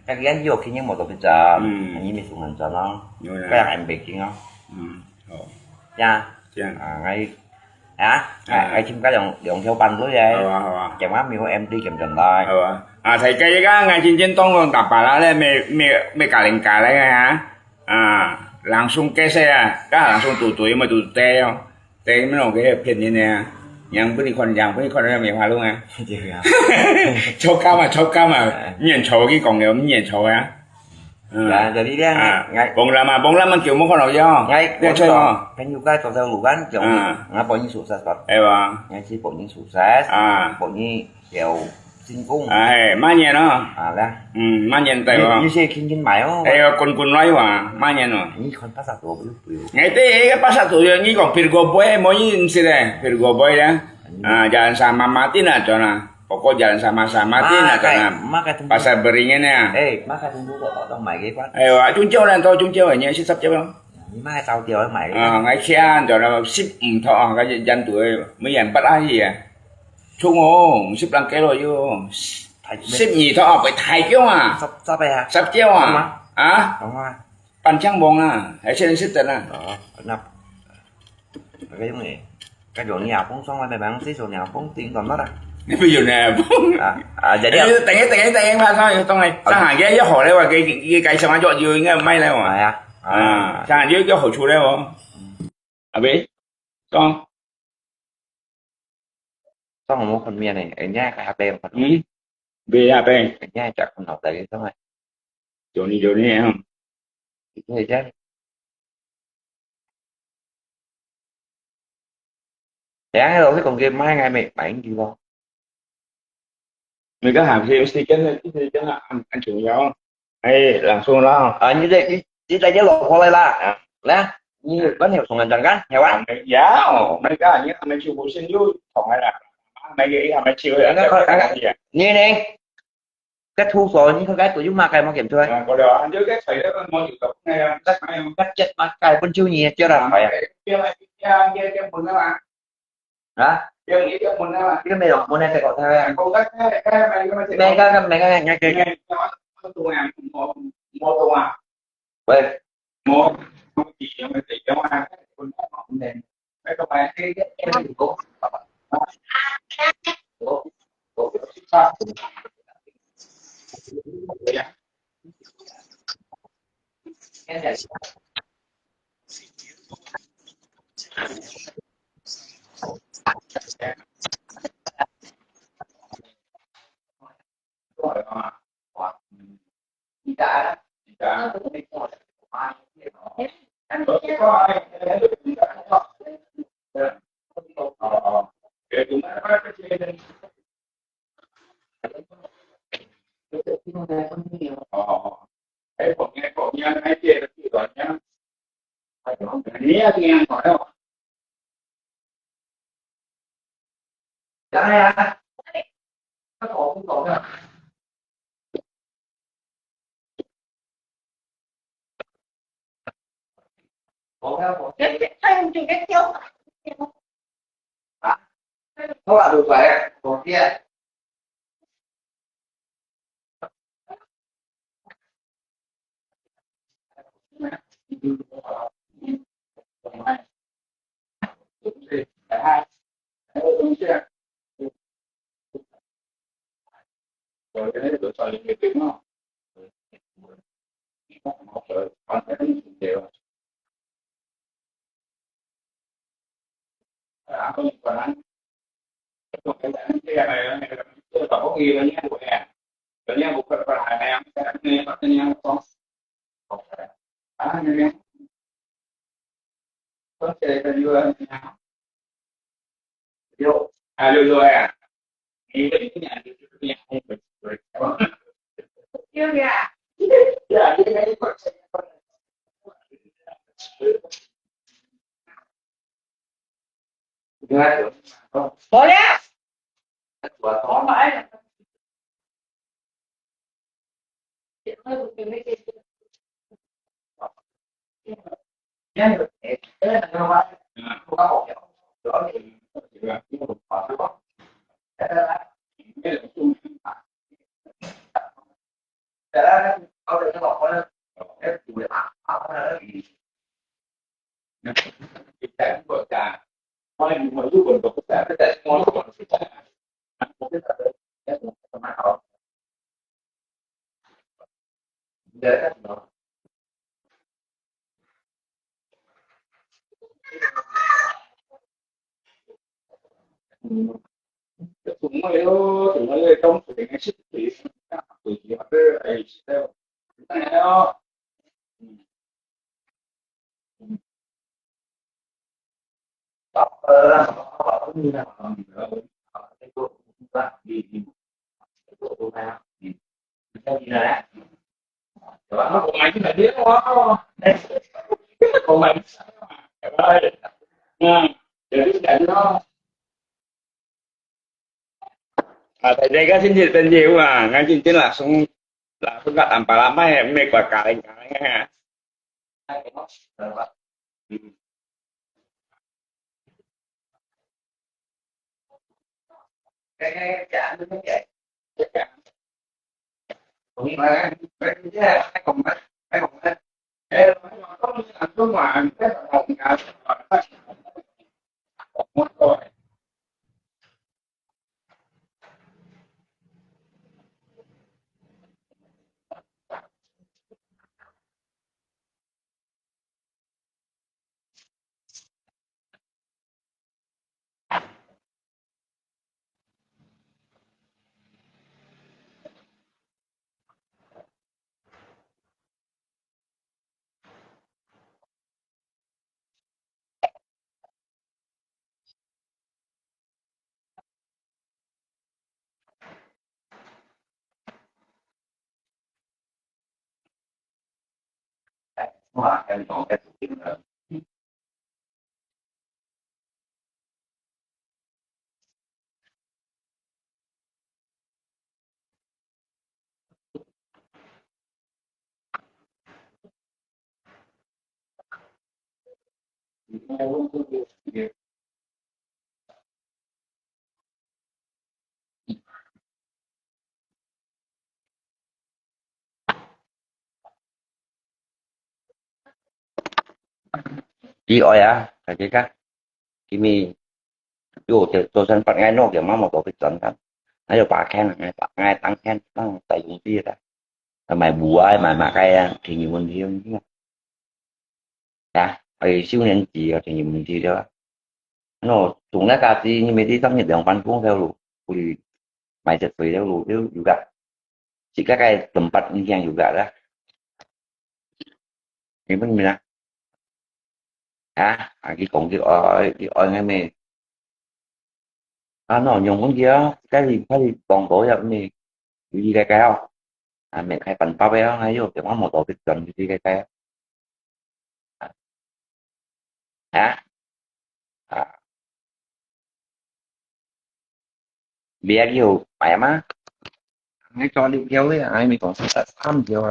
cái gắn vô khi những một tổ bây giờ anh như mình sủng mình cho nó cái em biệt chuyện không nha ngay hả ai chim cái dọn theo banh lối đây chẳng má mi của em đi kèm trần tay thầy cây cái ngay trên tông luôn tập bà lá lên mẹ cả lệnh cả đấy hả langsung cái xe cái langsung tuổi mà tụi tê không tê mới làm cái phiền như nèยังไม่ได้คนได้มีความรู้ไงโชว์ก้ามาnhận chầu cái còn nếu nhận chầu á giờ đi ra ngay bông làm kiểu muốn con nào do ngay để chơi không cái nhu cái trò chơi ngủ gắn kiểu nó bỏ những sụt sạt em à ngay chỉ bỏ những sụt sạt bỏ những kiểu sinh cung má nhẹ nó là má nhẹ tay vào như xe kinh mãi không con nói mà má nhẹ nó như con phát sạt đồ biểu ngay thế cái phát sạt đồ như còn pirgo boy mỗi như thế này pirgo boy đó jalan sama mati nah cona pokok jalan sama mati nah cona pasar beringin ya má cái thùng đu tao mày cái quá chúng chiêu này thôi chúng chiêu ở nhà ship sắp chiêu không má cái tao chiêu ở mày ngay xe cho nó ship thọ cái dân tuổi mấy dàn bắt ai gì à chung không ship đăng ký rồi vô ship gì thọ phải thay chiêu mà sắp đây à sắp chiêu à đúng rồi pan trăng bông à hãy xem ship tên à nắp cái giống này cái chỗ nhà phóng xong rồi bạn xí chỗ nhà phóng tiền còn mất à bây giờ nè vậy đi tay em ra thôi tông này sang hàng cái hỏi đây là cái xong anh chọn dưới nghe may đây mà sang hàng dưới cái hỏi chú đây không bé con xong rồi một phần miền này ở nhà cái hạt đen về à bên ở nhà chặt con học tại xong rồi chỗ này không thế chứ đáng rồi cái còn game mai ngày mày bảy gì không mình có làm thêm sticker là anh chủ nhau hay làm xuống đó như đây chỉ tay giấy lột hoa lay la nè như bánh heo thùng trần cánh heo ăn giá mấy cái như mấy chiều buổi sinh vui còn hay là mấy cái mấy chiều gì như nè cái thu rồi như cái tụi chúng ma cày mà kiểm chơi có được anh trước cái thầy đó mua nhiều tập này cách chết mà cày bên chưa nhiều chưa là phải cái mừng đó mà đó cái mày đọc môn này phải gọi theo mày cái nghe kia vậy một gì mà thì cho ăn con này mấy các bạn cái cũng không là được vậy còn kia rồi cái đấy được rồi liên kết nó một rồi còn cái điều có những phần ăn cái này tôi tập có ghi là nhé buổi hè rồi nhé buổi phần hai này em sẽ nghe bắt nghe con nghe có chơi cái gì vô rồi à đi cái nhà đi cái nhà rồi chưa kìa dạ cái này có đấy có mãi Hãy subscribe cho kênh Ghiền Mì Gõ để không bỏ lỡ những video hấp dẫn itu untuk kita tidak semua orang kita sama orang tidak kan semua itu trong cái sức thì tùy chỉ cái ấy theo nó tập nó như là cái cô ta đi cô ta theo như là nó còn mày cái này biết không còn mày ơi để cái nó tại đây cái xin thiệt tên nhiều mà ngay chính là xong là không gặp bà lắm mấy em mệt quả cả lên nghe hả cái chả nó vậy cũng là cái còn cái còn cái có anh có ngoài cái còn cả rồi em còn cái chuyện nữa chị ơi à cái khác kimi dù tôi thân phận ngay nó kiểu mà một tổ cái chuẩn thật nãy giờ bà khen là ngay tăng khen tăng tại dụng kia đó là mày bùa ai mà cái thì nhiều mình riêng chứ à ấy siêu nhân chị thì nhiều mình gì đó nó chúng nó cả thì như mấy tí tâm nhiệt đường văn cũng theo luôn thì mày thật sự theo luôn nếu juga chỉ các cái tempat ini yang juga lah ini pun bilang cái oi ngay mày nó dùng con kia cái gì còn tổ ra này gì cái không mẹ khai phần bao béo hay vô thì có một tổ kịch chuẩn thì cái hả à, bia nhiều khỏe má ngay cho đi theo ấy ai mình còn sẽ ăn nhiều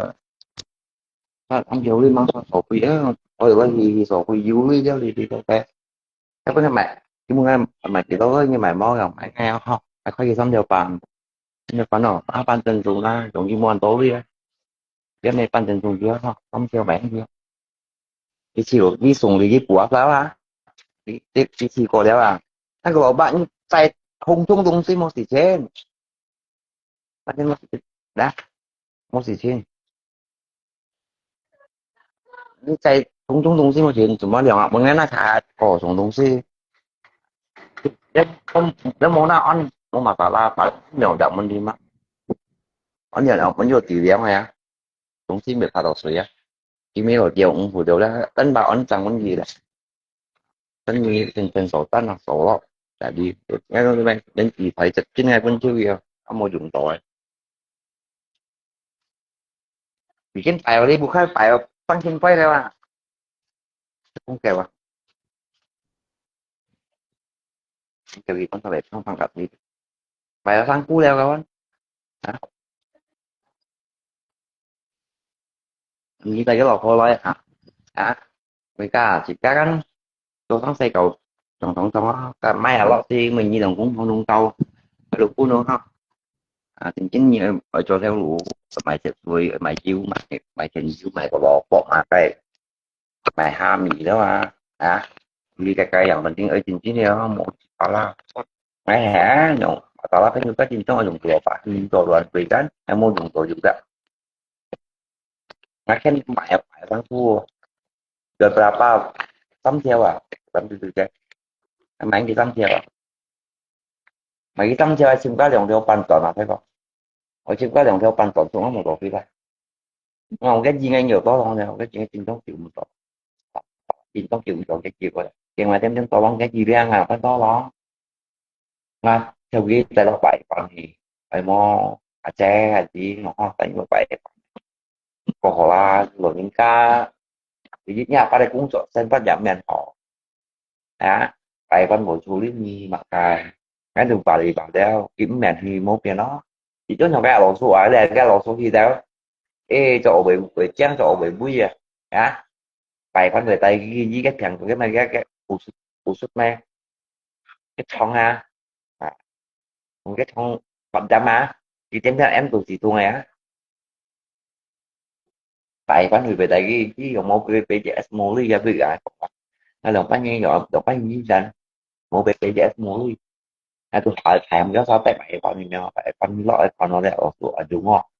ăn nhiều đi mang sổ quỷ ôi có gì sổ quỷ vui theo đi cái với mẹ chúng em mà chỉ có như mày mò rằng mày nghe không mày có gì xong giờ bàn giờ bàn nó bàn chân dùng ra dùng như món tối đi cái này bàn chân dùng chưa không không theo bạn chưa cái chiều đi dùng thì cái của pháo á cái chiều có đéo à anh có bảo bạn tay không chung dung xin một xí trên bạn trên một xí đã một xí trên cái tay không chung dung xin một chuyện chúng nó đều học bằng nghe là thả cỏ xuống dung xin không nếu muốn nào ăn muốn mà phải nhiều động mình đi mà ăn nhiều động mình vô tỷ đéo này á dung xin bị phá đổ水á chỉ mấy ở chiều cũng phủ đều là tân bảo ăn chẳng muốn gì đấy tân như trên sổ tân là sổ đó tại vì nghe nói bên đến chỉ phải chặt trên ngay bên chưa kìa ông mua dùng tội vì cái tài vào đi buộc khai phải tăng trên quay ra à không kèo à kèo gì con sao lại không phăng gặp đi phải là thằng cú leo các bạn hả như tay cái lò khô lại hả hả với cả chỉ các anh tôi thắng xây cầu tổng cả mai là lọ thì mình như đồng cũng không đúng tàu phải được cú nữa không thì chính như ở cho theo lũ mày sẽ vui mày chiếu mày trình chiếu mày có bỏ mà cái mày ham gì đó mà đi cái dòng mình tiếng ở trình chính đó một Bảo là ngay hả nhung atau lah kan juga cinta yung tua pak yung tua luar negeri kan mau yung tua juga nggak kan banyak orang tua beberapa tấm theo à tấm từ cái mấy cái tấm theo à mấy cái tấm theo ai xin có dòng theo pan toàn là thấy không ở xin có dòng theo pan toàn xuống một độ phi đây không cái gì ngay nhiều to không nào cái chuyện chính tông chịu một tổ chính tông chịu một tổ cái chịu rồi chuyện mà thêm to bằng cái gì ra nào cái to đó mà theo cái tại nó bảy còn thì phải mo à che à gì nó ho tại như vậy còn là rồi những cái ví nhà ở đây cũng chọn xem phát giảm mền họ á tại văn bộ chú lý mi mặc cái đường vào thì vào đeo kiếm mền thì một cái nó chỉ cho nhau cái lỗ số ở đây cái lỗ số khi đeo ê chỗ bị chán chỗ bị bụi à á tại văn người tây ghi với cái thằng của cái này cái phụ sức này cái thong ha à, cái thong bận đam á chỉ tính ra em tụi chị tụi này á tại văn người về tây ghi với dòng một cái PJS mua lý ra với gái hay là bánh nghe gọi đọc bánh như danh một BPJS mua lý tôi hỏi thèm cái sao tại mày còn gì nữa phải con loại còn nó lại ở chỗ đúng không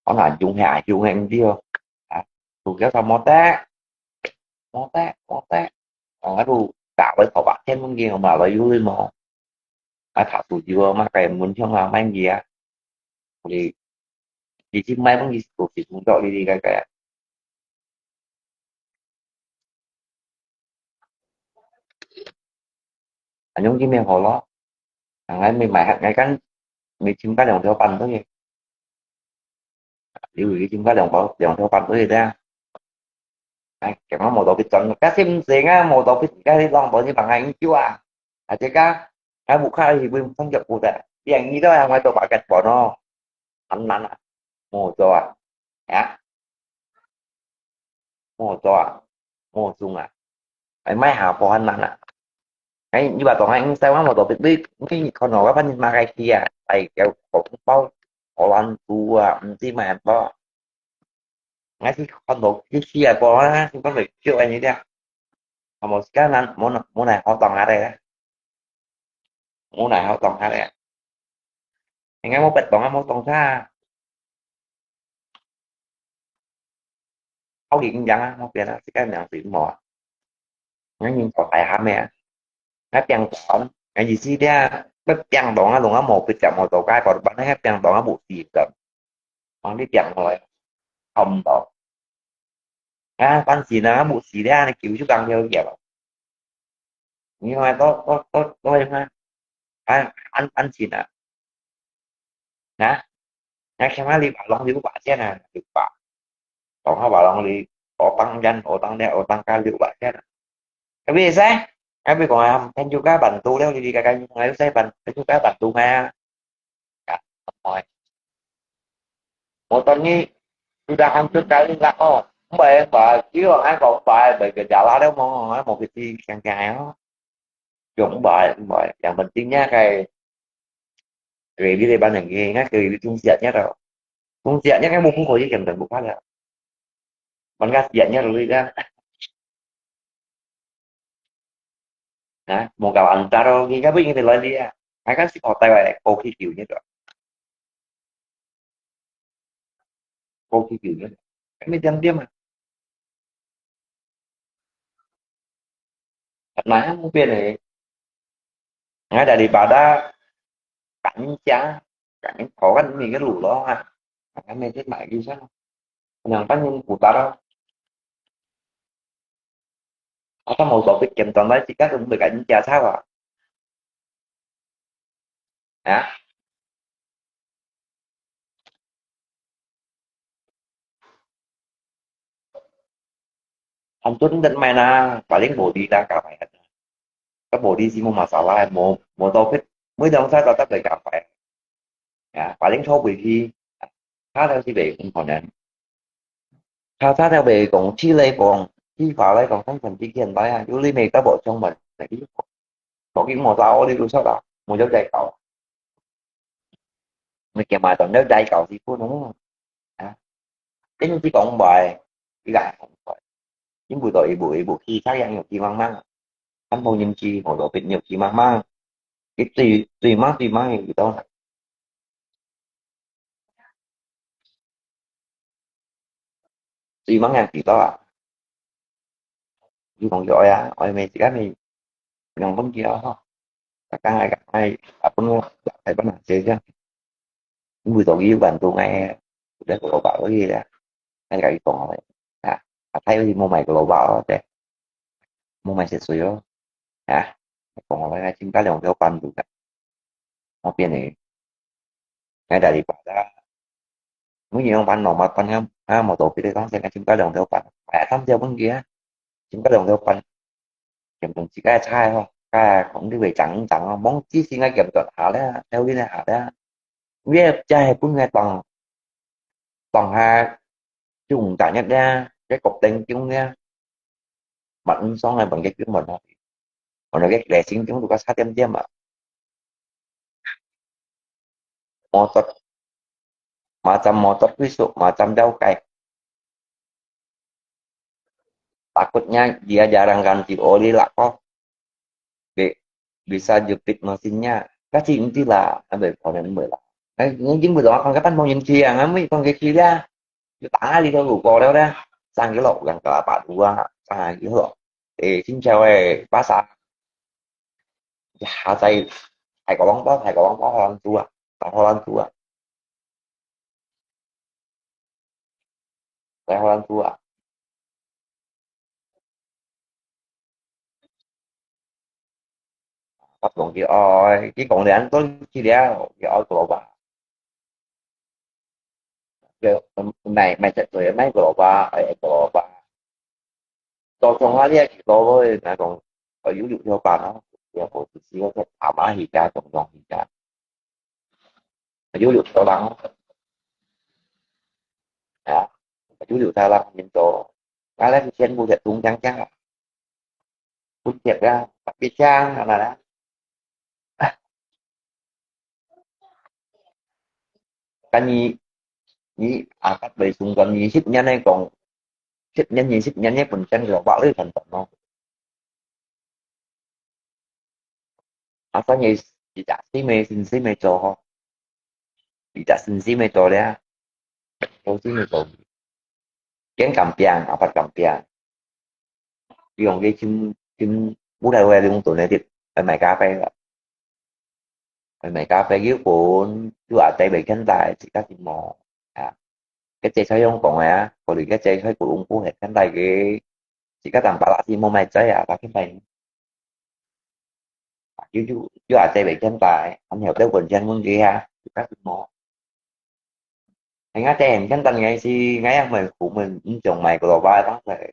nó là dùng hạ dùng em đi không tôi kéo sao mót té còn cái tôi tạo với cậu bạn thêm con gì mà lại vui mà thảo tụi chưa mà cái muốn cho mà mang gì à thì chứ mấy con gì tụi chị cũng chọn đi cái anh giống như mình hồi đó thằng ấy mình mày ngay cắn mình chim cá đồng theo pan tới gì điều gì chim cá đồng theo pan tới gì ra cái nó một tổ bị chọn cá sim xiên á một tổ bị cái đi lon bởi như bằng anh chú à chứ cá buộc khai thì bên không chụp cụ thể dạng như đó là ngoài tổ bạc gạch bỏ nó anh một cho à một cho một chung à cái máy hào của anh cái như bà toàn anh sao mà tôi biết cái con nhỏ cái bánh mà cái kia tại kiểu cũng bao họ ăn tu tí mà bao ngay cái con đồ cái kia bao á không có việc chưa anh như thế mà một cái này món này họ toàn ở đây á món này họ toàn ở đây anh nghe một bịch toàn một toàn xa áo điện chẳng á một cái là cái nào xịn mò nó nhưng còn tại hả mẹ hát chăng tổng cái gì xí ra bất chăng đoạn luôn á một cái chậm một tổ cái còn bắn hát chăng đoạn á bộ gì cận còn đi chậm rồi không đó bắn gì nó bộ gì ra này kiểu chú căng theo vậy nhưng mà có em ha anh gì nè nè nè xem đi bảo long đi của bạn chứ nè được bạn còn hai bảo long đi có tăng danh có tăng đeo tăng ca liệu bạn chứ nè cái gì sao cái bây còn thanh chú cá bằng tu đeo đi cái ngay lúc bằng cái chú cá bằng tu ha rồi một tuần như tôi đang ăn trước cái là không bè bà chứ còn ăn còn bài bởi cái chả lá đâu mà một cái gì càng dài đó dùng bàiอย่างpentingnya kayak di depan yang ingat ke fungsinya tau fungsinya kan mumpung kau jadi kan bukan ada pengasihannya dulu kan nah mau kau antar ghi cái bên thì nói đi ai kan si hotel này cô khi kiểu như vậy cô khi kiểu như vậy cái mấy chân dia mà karena mungkin này ngay daripada cảnh trá cảnh khó khăn mình cái lũ đó ha cái mấy cái bài ghi sao yang kan yang utara atau mau topik yang contohnya jika untuk cảnh trá sao à Anh Tuấn dan mana paling body dah kapai cái body sih mau masalah mau topik mới đâu saya tetap dari kapai ya paling số bị thi khá theo thì về cũng còn nên khá theo về còn chi lê còn chi vào đây còn thành phần chi kiện đấy à chú lý này các bộ trong mình này cái có cái một tao đi luôn sau đó một dấu chạy cầu mình kèm bài toàn nếu chạy cầu thì cô đúng không cái chỉ còn bài cái gà những buổi tối buổi khi khác nhau thì mang mang anh bao nhiêu chi hồi đó biết nhiều chi mang cái tùy mang gì đó tùy mang ngàn gì đó à chứ còn giỏi à ôi mày chỉ cái mày nhận vấn kia đó cả hai pun thầy bắt nạt chơi chứ người tổ yêu bạn tôi nghe để của bảo cái gì đó hay cái còn hỏi thấy gì mua mày của lộ bảo để mua mày sẽ suy đó hả còn hỏi chính cái lòng theo pan được một bên này ngay đại đi bảo ra mấy nhiều ông pan mà pan không một tổ cái đó sẽ là chính cái lòng theo pan phải tham gia vấn kia chính cái lòng theo pan kiểm tuần chỉ cái sai thôi cái cũng đi về chẳng chẳng món chí xin ngay kiểm tuần hả đấy theo đi này hả đấy biết trai cũng nghe toàn toàn hai chung cả nhất ra cái cục tên chúng nghe bạn xong này bằng cái của mình thôi còn nó cái lệ xin chúng tôi có 600 mà motor macam motor besok macam daukai takutnya dia jarang ganti oli lah kok bisa jepit mesinnya kasih inti là bởi còn đến 10 là những 10 đó còn cái bánh bao nhiêu kia mấy con cái kia ra cái tả đi thôi đủ cò đâu ra sang cái lộ gần cả bạn qua sang cái lộ thì xin chào bác xã hạ tay thầy có bóng bó Holland tua tại Holland tua tại Holland tua bắt còn kia ôi chỉ còn để anh tối chi đéo kia ôi của bà mày mày chạy tuổi mấy của bà của bà tôi không nói đi tôi với là còn ở ví dụ theo bà nó giờ của tôi chỉ có thả mã hiện ra cộng đồng hiện ra ví dụ tôi bằng à ví dụ ta làm những tổ cái đấy trên mua thiệt tung trắng trắng phun thiệt ra bắt cái trang là đã cái nhí các bề xung quanh nhí xích nhanh hay còn xích nhanh nhất mình tranh rồi bảo lấy thành tận không có như chỉ trả xí mê cho chỉ trả xin xí mê cho đấy tôi xí mê cho kén cầm piang apa cầm piang dùng cái chim bút đây qua luôn tụi này thì ở mày cà phê ở mày cà phê dưới cuốn chú ở tay bị cánh tay chỉ có chim mò cái chơi sao không còn à còn đi cái chơi thấy của ông phú hệ cánh tay cái chỉ có tầm bả lạ chim mò mày chơi ba cái mày chú ở tay bị cánh tay anh hiểu tới quần chân muốn ghi ha chỉ có chim mò anh ngắt tay em cánh tay ngay si ngay ăn mình phụ mình chồng mày của ba đó về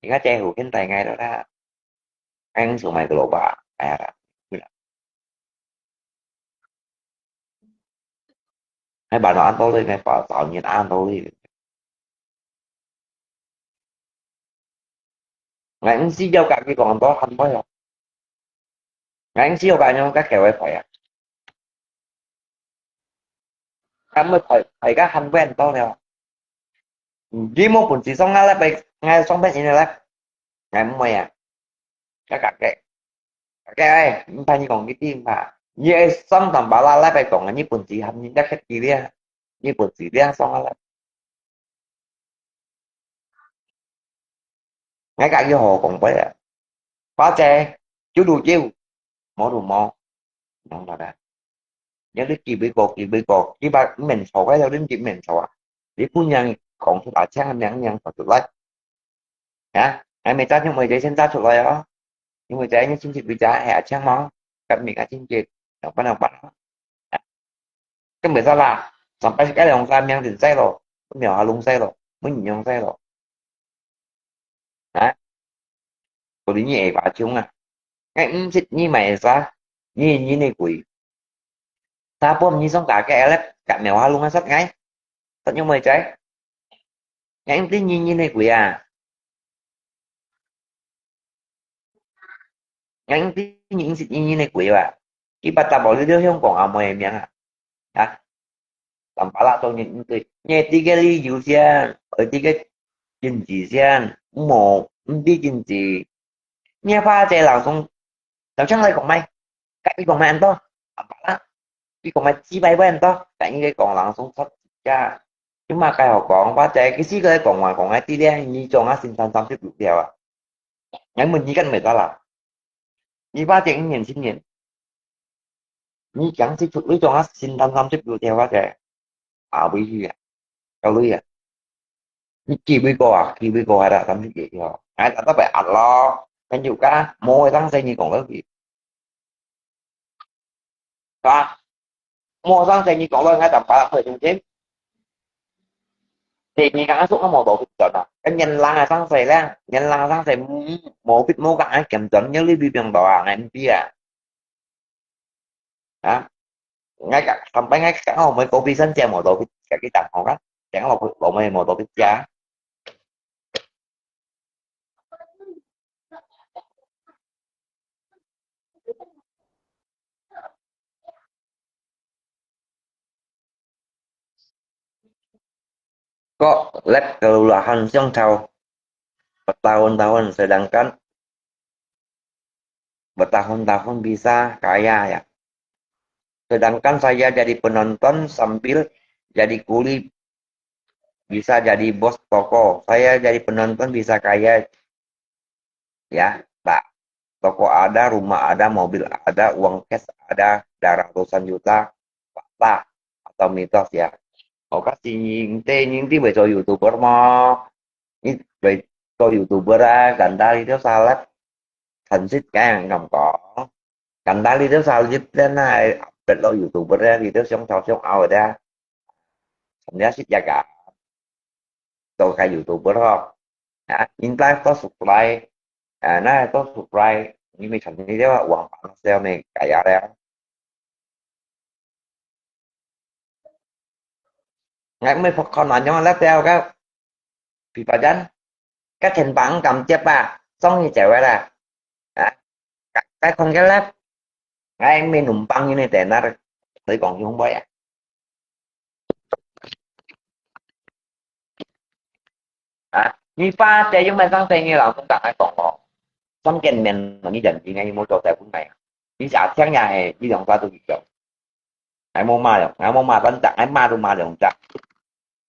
thì ngắt tay hụt cánh tay ngay đó đó ăn sụn mày của ba hai bà nói ăn tôi đi này bà tạo nhiên ăn tôi đi ngày anh xí dâu cả cái còn đó không có đâu ngày anh xí dâu cả nhau các kèo phải à anh mới phải các hành quen to này chỉ một phần chỉ xong ngay xong bên này là ngày mày à cái ơi phải như còn cái tim mà như xong tầm bà la lại phải còn như phần chỉ hành như các cái gì đi như phần chỉ đi xong là ngay cả cái hồ còn phải à phá tre chú đùa chiêu mỗi đồ mò non là đã nhớ đến kỳ bị cột chỉ ba mình sổ cái đâu đến chỉ mình sổ để phu nhân còn thứ ba sáng anh nhắn vào tụi lấy hả ai mày ta nhưng mày để xem ta tụi lấy đó nhưng mà trẻ như chính trị bị trả hè sáng món các mình ở chính trị đâu bắt đầu bắt cái người ta làm sampai cái đồng ra miang thì say rồi cái nhỏ lung say rồi mới nhìn nhau say rồi hả tôi đi nhẹ bà chung à cái xịt như mày sao như này quỷ ta bom như xong cả cái lép cả mèo hoa luôn nó sắp ngay tất nhiên mày trái ngay tí như này quỷ à ngay tí những xịt như này quỷ à khi bà ta bỏ đi không còn ảo mày miệng à hả làm bà la tôi nhìn tôi nghe tí cái ly dụ xe ở tí cái chân chỉ xe một 唔知件事，咩花姐流送就將你講咪，cái còn mày ăn to, apa lah, cái còn mày chi bay với anh to, tại những cái còn lặng xuống sắp ra, nhưng mà cái họ còn quá trời cái xí cái còn ngoài còn ai tí đen như cho nó xin tham tiếp tục theo à, ngày mình chỉ cần người ta là, như ba trời nhìn xin nhìn, như chẳng thích chụp lấy cho nó xin tham tiếp tục theo quá trời, à bây giờ, đâu bây giờ, như chi bây cô à, khi bây cô hay là tham tiếp gì rồi, ai ta phải ăn lo, cái nhiều cá, mua tăng xây như còn lớn gì, đó, mua tăng xây như còn lớn ngay tầm phải là thời trung chế thì như cái xuống nó một độ fit chuẩn à cái nhân là sang sài ra nhân là sang sài một fit mô cái kiểm chuẩn nhớ review bằng đỏ ngày em kia à ngay cả tầm bánh ngay cả hồi mới copy sân xe một độ fit cả cái tặng họ đó chẳng là bộ mày một độ fit giá có left kelulahan trong thau bertahun-tahun sedangkan bertahun-tahun bisa kaya ya sedangkan saya jadi penonton sambil jadi kuli bisa jadi bos toko saya jadi penonton bisa kaya ya tak toko ada rumah ada mobil ada uang cash ada darah ratusan juta fakta atau mitos ya có các những tí về cho youtuber mà về cho youtuber ra gần đây đi theo sao lắm thành xích cái hàng ngầm cỏ gần đây đi theo sao giúp đến này định lo youtuber ra thì theo sống thọ sống ao rồi ra thành ra xích giá cả tôi khai youtuber không những cái có subscribe nó có subscribe nhưng mà thành như thế là hoàn toàn sale này cài ra ngày mới phật còn nói nhau lát theo các vì phải đánh các thành bản cầm chép à xong như chạy qua là cái con cái lát ngay em mới nụm băng như này tiền ra tới còn không bấy như pha chơi chúng mình sang tiền như là không cần ai còn họ xong trên mình mà như dần chị ngay mua cho tài cũng này như xã sáng nhà hè như dòng ta tôi bị chồng ai mua ma được ai mua ma đánh chặt ai ma tôi ma được chặt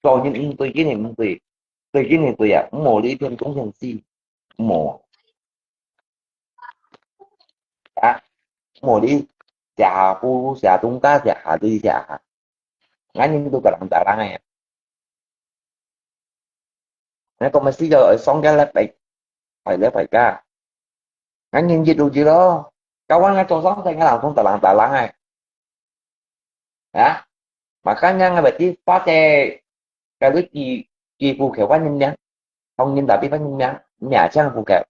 cho những tôi cái này không tùy tôi cái này tùy à mồ đi thêm cũng thành si mồ mồ đi xả phu xả tung cá xả đi xả ngay nhưng tôi cần làm này nó còn mà xí giờ ở xong cái là phải phải ca ngay nhìn gì đủ gì đó cao quan ngay cho sống thì ngay làm không tài lắng này mà cá nhân là chỉ phát xe cái gì phù khéo quá nhân nhá không nhân đã biết phát nhân nhá nhà trang phù khéo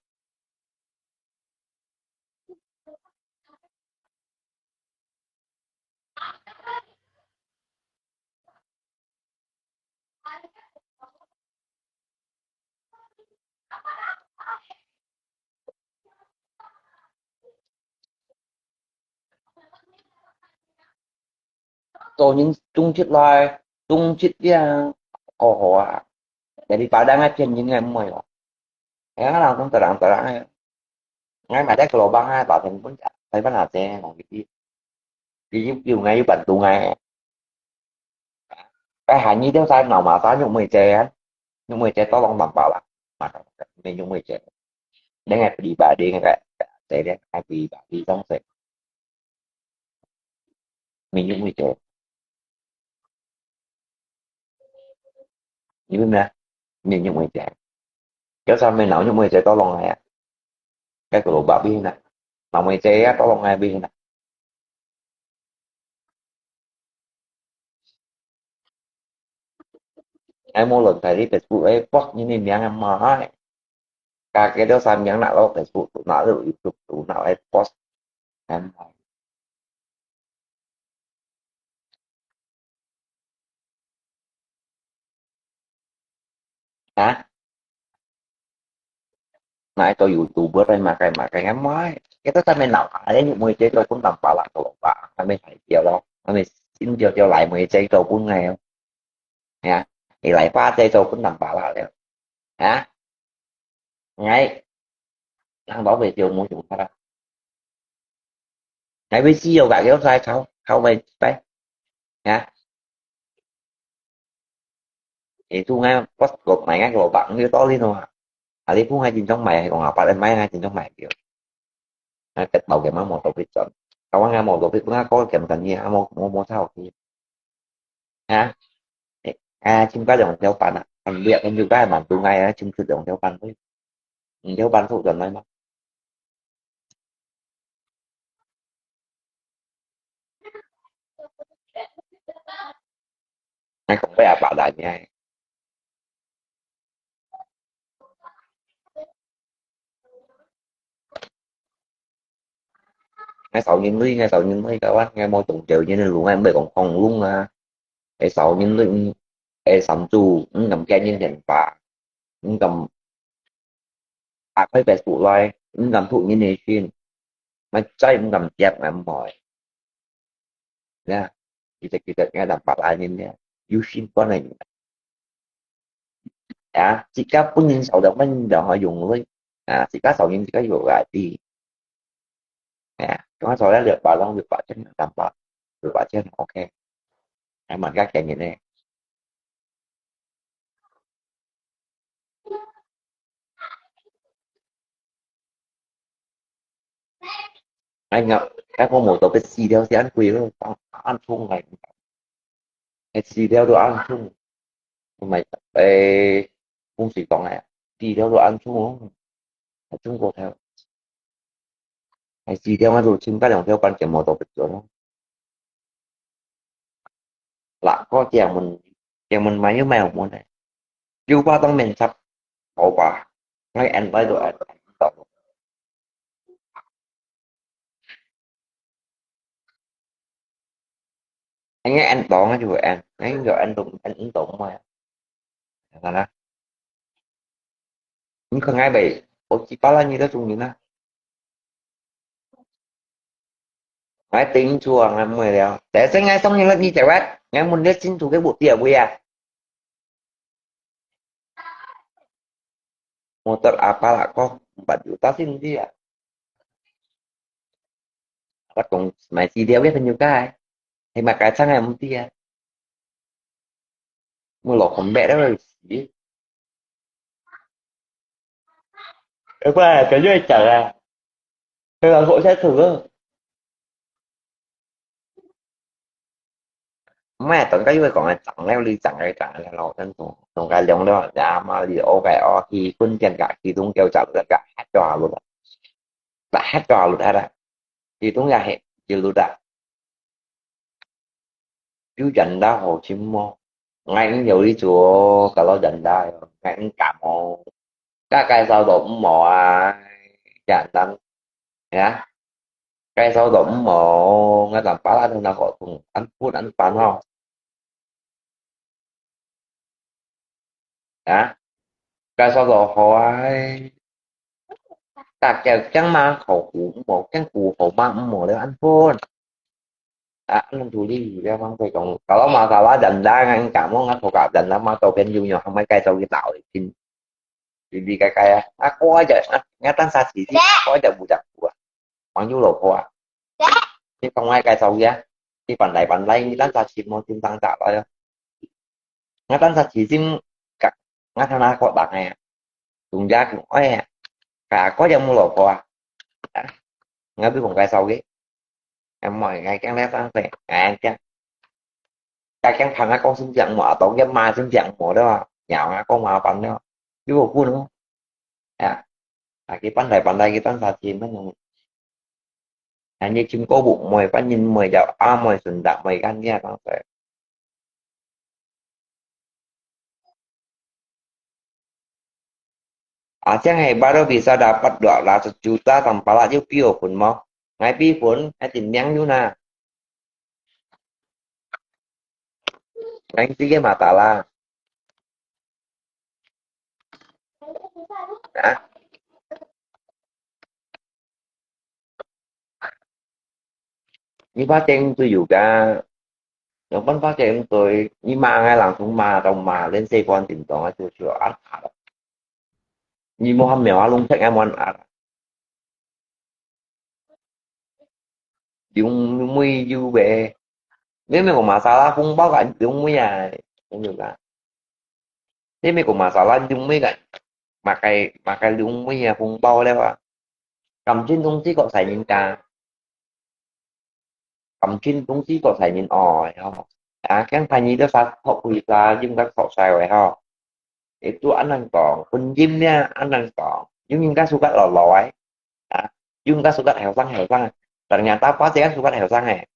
tôi những trung chết họ jadi padang aja những ngày mười ya kan langsung terang ngay mà cái lỗ băng hai tạo thành vấn thấy vấn là xe còn cái giúp nhiều ngay bệnh tụ ngay cái hại như thế sao nào mà tao nhung mười trẻ nhung mười trẻ tao lòng bằng bảo là mà mình nhung mười trẻ để ngày đi bà đi ngay cái để đấy ai bị bà đi xong rồi mình nhung mười trẻ như nè mình nhung mười trẻ kéo sao mình nào nhung mười trẻ tao lòng này cái lỗ bà bi nè lòng mười trẻ tao lòng này bi nè em mua lần thầy đi Facebook ấy post như này miếng em mà cả cái đó sao miếng nào đó Facebook tụi nào được YouTube tụi nào ấy post em hả nãy tôi YouTuber đây mà cái ngắm mới cái đó sao mình nào phải những mười chơi tôi cũng tầm bảo lại của bạn anh mới phải chiều đâu anh mới xin cho lại mười chơi tôi cũng ngày không hả thì lại pha chơi tôi cũng tầm bảo lại hả ngay thằng bảo vệ trường mua chúng ta ngay với CEO cả cái website không không về đấy nha thì thu ngay post cột mày ngay rồi bạn như to đi thôi à đi phú hai chín trong mày còn học bạn lên máy hai chín trong mày kiểu kết bảo cái một tổ chức chọn kalau nggak mau tổ chức nggak có kiểm cần gì mau sao thì ha chim cá đồng theo bạn ạ còn việc em juga bản tu ngay chim tự đồng theo bạn thôi theo bạn phụ chuẩn này mà ngay không phải bảo đại như này ngay sau nhìn mấy các bạn ngay môi trùng chiều như nên luôn em bị còn phòng luôn à cái sau nhìn lý cái sắm chu ngầm cái nhìn hiện phá ngầm phải về phụ loài ngầm thụ như này xuyên mà chơi ngầm chép ngầm mỏi nha kita nghe dapat lainnya Yushin con này jika pun yang sau đó mình đã họ dùng với jika sau những cái vụ lại thì có sau đó được bảo long được bảo trên đảm bảo được bảo trên ok mình các trải nghiệm này anh ạ các có một tổ cái xì đeo thì ăn quỳ luôn ăn chung này cái xì đeo đồ ăn chung mày về không chỉ còn này xì đeo đồ ăn chung chung có theo cái xì đeo ăn rồi chung các đồng theo quan điểm một tổ cái chỗ là có chèo mình mấy mèo muốn này yêu qua tông mình sắp khổ quá ngay anh tới rồi anh tổng anh nghe anh tổng á rồi anh ấy rồi anh tụng anh ứng tụng mà là đó nhưng không ai bị ủa chỉ có là như đó chung như đó nói tính chùa ngày mười đeo để sẽ ngay xong như là như chả bát ngay muốn biết xin thủ cái bộ tiền quê motor apa lah kok 4 juta sih nanti ya là cũng máy xì đeo biết bao nhiêu cái thì mà cái sang ngày một tia mua lỗ không bẹ đó rồi đúng rồi cái dưới chở tôi là hộ sẽ thử mẹ tận cái dưới còn là chẳng leo ly chẳng cái cả là lo thân thủ còn cái giống đó mà đi ô cái o thì quân tiền cả thì tung kêu chậm tất cả hát trò luôn đã hát trò luôn đã thì tung ra hệ chỉ luôn đã chú dành đó Hồ Chí Minh ngay cũng nhiều đi chùa cả lo dành đây ngay cũng cảm ơn các cái sao đụng mò chả tăng nhá cái sao đụng mò ngay làm phá ra nó gọi cùng ăn phút ăn phán không đó cái sao đồ hỏi các cái chẳng mà khẩu cụ một cái cụ khẩu mang một để ăn phun anh chủ đi ra mang về còn kalau dành ra anh cảm ơn anh thuộc dành ra mà tôi bên du nhiều không mấy cây sau cái tạo thì cái có aja ngatan sa sisi có aja budak gua mang du lộc gua chứ không ai cây sau ya thì pandai ngatan sa sisi mau tintang tak lah ngatan sa sisi các ngatan aku bạc này dùng da cũng cả có dân mua lộc gua ngay biết còn cây sau cái em mời ngay cái lép ăn tiền chắc cái thằng con xin giận mở tổ cái mai xin giận mở đó nhạo con mà bằng đó chứ bộ vui đúng không cái pandai kita saji men hanya chim có bụng mồi có nhìn mồi dạo mồi sừng đậm mồi gan nha con sẽ Aceh ngày baru bisa dapat 200 juta tanpa lagi pio pun mau ngay pi pun tìm nhắn như na ngay cái mata là như phát triển tôi juga yang pun phát triển tôi như mà ngay làm cũng mà đồng mà lên xe con tìm tòi tôi chưa ăn Như mua ham mèo luôn chắc em ăn à dùng mui du về nếu mấy con mà sao la không báo cảnh dùng mui à không được cả nếu mấy con mà sao la dùng mui cảnh mà cái dùng mui à không bao đâu à cầm trên tung chỉ có xài nhìn cả cầm trên tung chỉ có xài nhìn ỏi không à cái thay như đó sao học quỳ là dùng các sọ xài vậy không itu anh đang còn penjim nha anh đang còn giống như các suka lò lò ấy à, dùng các suka heo răng ternyata pasti kan suka heo răng này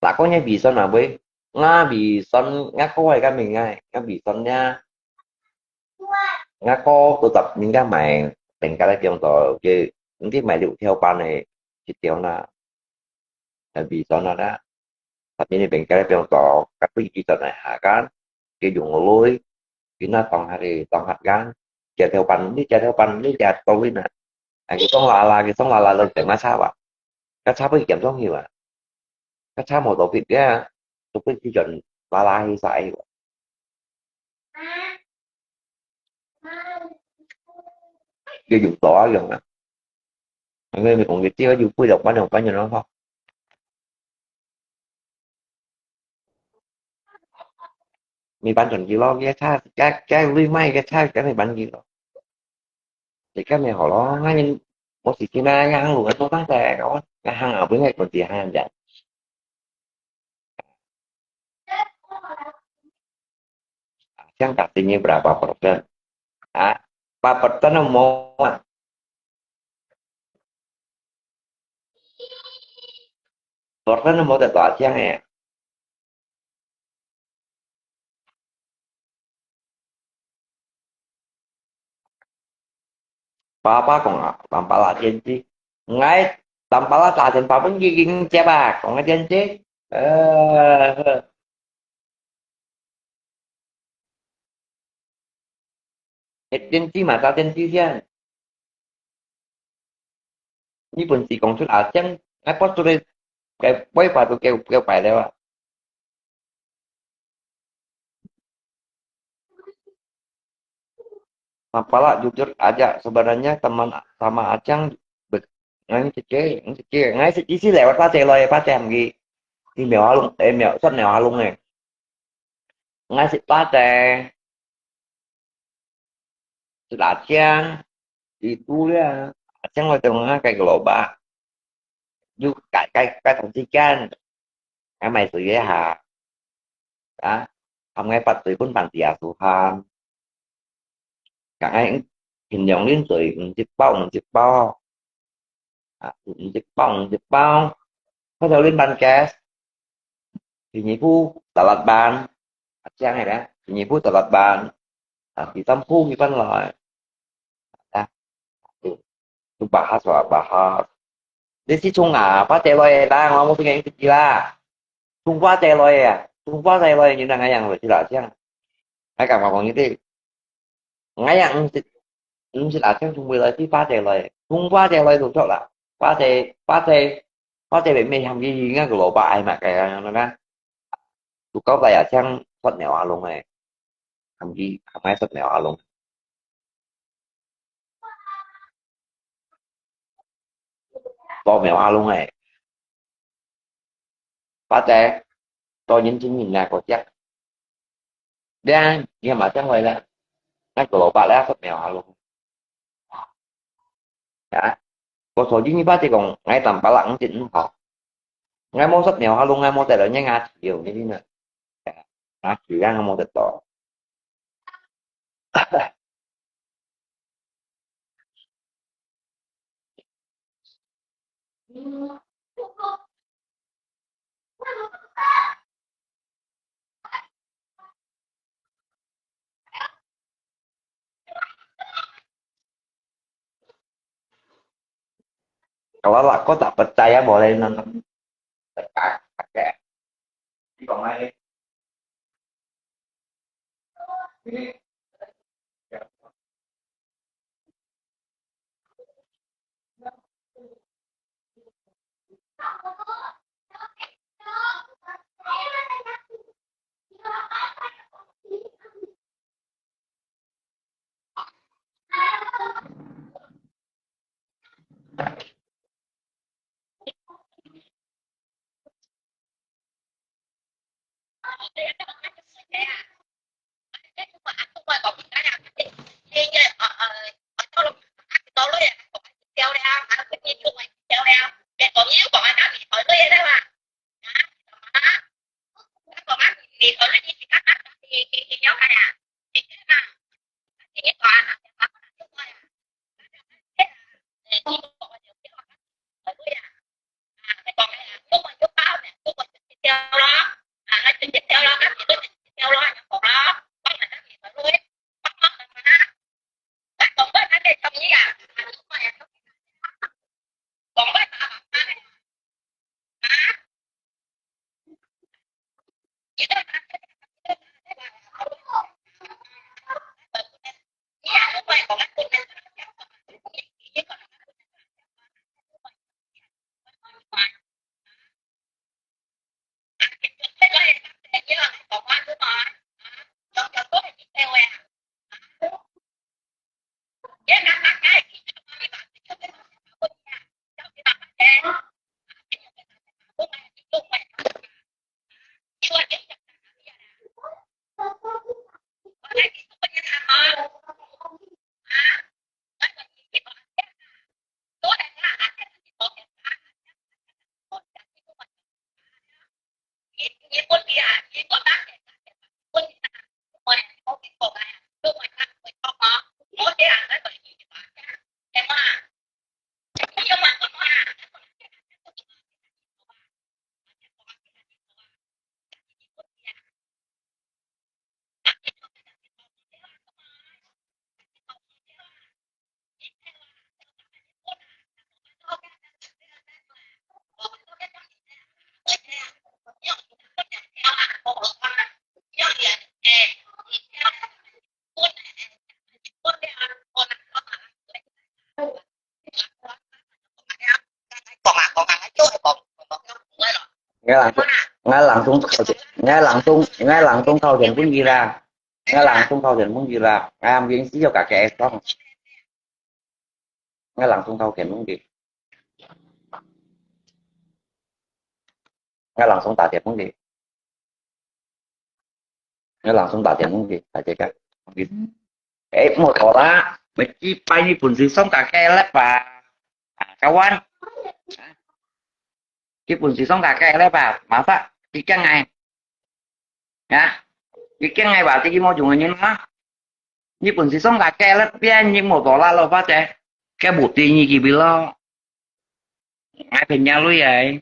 tak có nya bison mà với nga bison nga có hay cái mình ngay nga bison nha nga có tụ tập những cái mày tình cái là trong tờ chứ những cái mày liệu theo ban này chỉ tiêu là bison đó tapi ini bengkel yang tọ các cái tờ này hạ cán cái dùng lối cái nó toàn hạt gan chạy theo bánh đi chạy tôi nè cái xong là lần tưởng mà sao ạ cái sao với kiểm soát nhiều à cái sao một tổ việc á tôi cái chỉ chuẩn la hay sai cái dùng tỏ rồi mà người mình còn cái chưa dùng quy độc bán cho nó không mi bán chuẩn gì lo cái lưới may cái này bán gì đó thì cái này họ lo ngay nhưng một sĩ kia na ngang luôn nó tăng tè có cái hàng ở với ngày còn tiền hai vậy yang katanya berapa persen ah Pak persen mau persen mau tetap aja ya Papa còn tanpa latihan sih ngay tanpa latihan Papa giging siapa còn latihan sih eh latihan sih masa latihan sih ya ini pun si còn chút latihan ngay pas tuh kayak boy pak tuh kayak phải lewat Apalah jujur aja sebenarnya teman sama Acang ngay cece ngay sih lewat pace loy pace gi đi mèo Hoa luôn em mèo sắp mèo Hoa luôn này ngay si pace sudah Acang itu ya Acang macam kayak geloba juga cái thằng chi can cái mày xử với hà đã không ngay Phật tử pun bằng tiệt Tuhan cả ngay hình dòng liên tuổi chip bao chip bao có theo lên bàn cast thì nhị phu talat ban Acang này đã thì nhị phu talat ban thì tâm phu như văn lời à, itu bahas Dia sih apa celoy lah ngomong punya itu gila. Sumpah celoy ya. Sumpah celoy như là ngay yang phải là chứ. Ngay cả mà còn như thế. Ngay yang chỉ là chứ chúng là tí phá celoy. Sumpah celoy thuộc là phá celoy mình làm gì ngay cái lỗ bại mà cái nó ra. Tụi có vậy à chăng phật nẻo à luôn này. Làm gì làm ai phật nẻo à luôn. To mèo à luôn này. Phá celoy to những chính nhìn là có chắc. Đa nhưng mà chẳng vậy là ngay cái lỗ bại là phật nẻo à luôn. Đã có số như bác thì còn ngay tầm bảo lặng chỉnh họ ngay món sắp nghèo luôn ngay món tài lợi nhá ngạt nhiều như thế này à chỉ ra món tài to kalau là có tập percaya boleh nonton pakai còn ai nghe lặng tung thâu chuyện cũng gì ra nghe lặng tung thâu chuyện cũng gì ra am viên xí cho cả kẻ không nghe lặng tung thâu chuyện cũng gì nghe lặng tung tạ tiền cũng gì nghe lặng tung tạ tiền cũng gì tại cái một tổ đó mấy chi bay đi phun xí xong cả kẻ lép và kawan cái phun xí xong cả kẻ lép và masa tiga ngày ya tiga ngày bảo thì mau dùng như nó như phun xí xong cả kẻ lép bia như một tổ la lo phát thế cái bột tiền như kỳ bị lo ai phải nhau lui vậy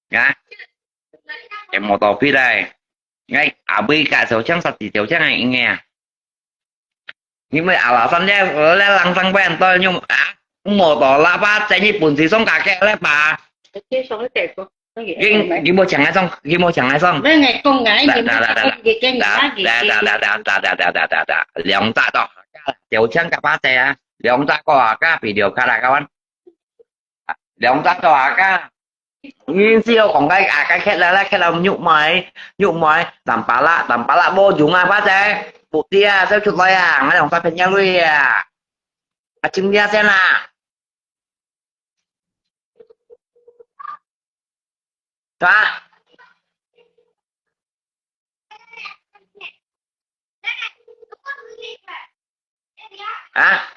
ya cái một tổ phi đây ngay à bây cả số trang sạch thì số trang này nghe nhưng mà à là phân nhé lên lăng sang bên tôi nhưng à một tổ la phát chạy như phun xí xong cả kẻ lép bà Chứ xong cái tệp của nó gì ghi mua chẳng ai xong ghi mua chẳng ai xong với ngày con gái gì gì cái gì Leong tak toh jauh jang ka pate Leong tak ko aka video kara kawan Leong tak to aka nhìn siêuของcái khét là khét là nhụ mày tầm pala bo dùng ai pate bộ tia sao chụp lại à ngay đồng ta phải nhau lui à chừng dia xem nào ta à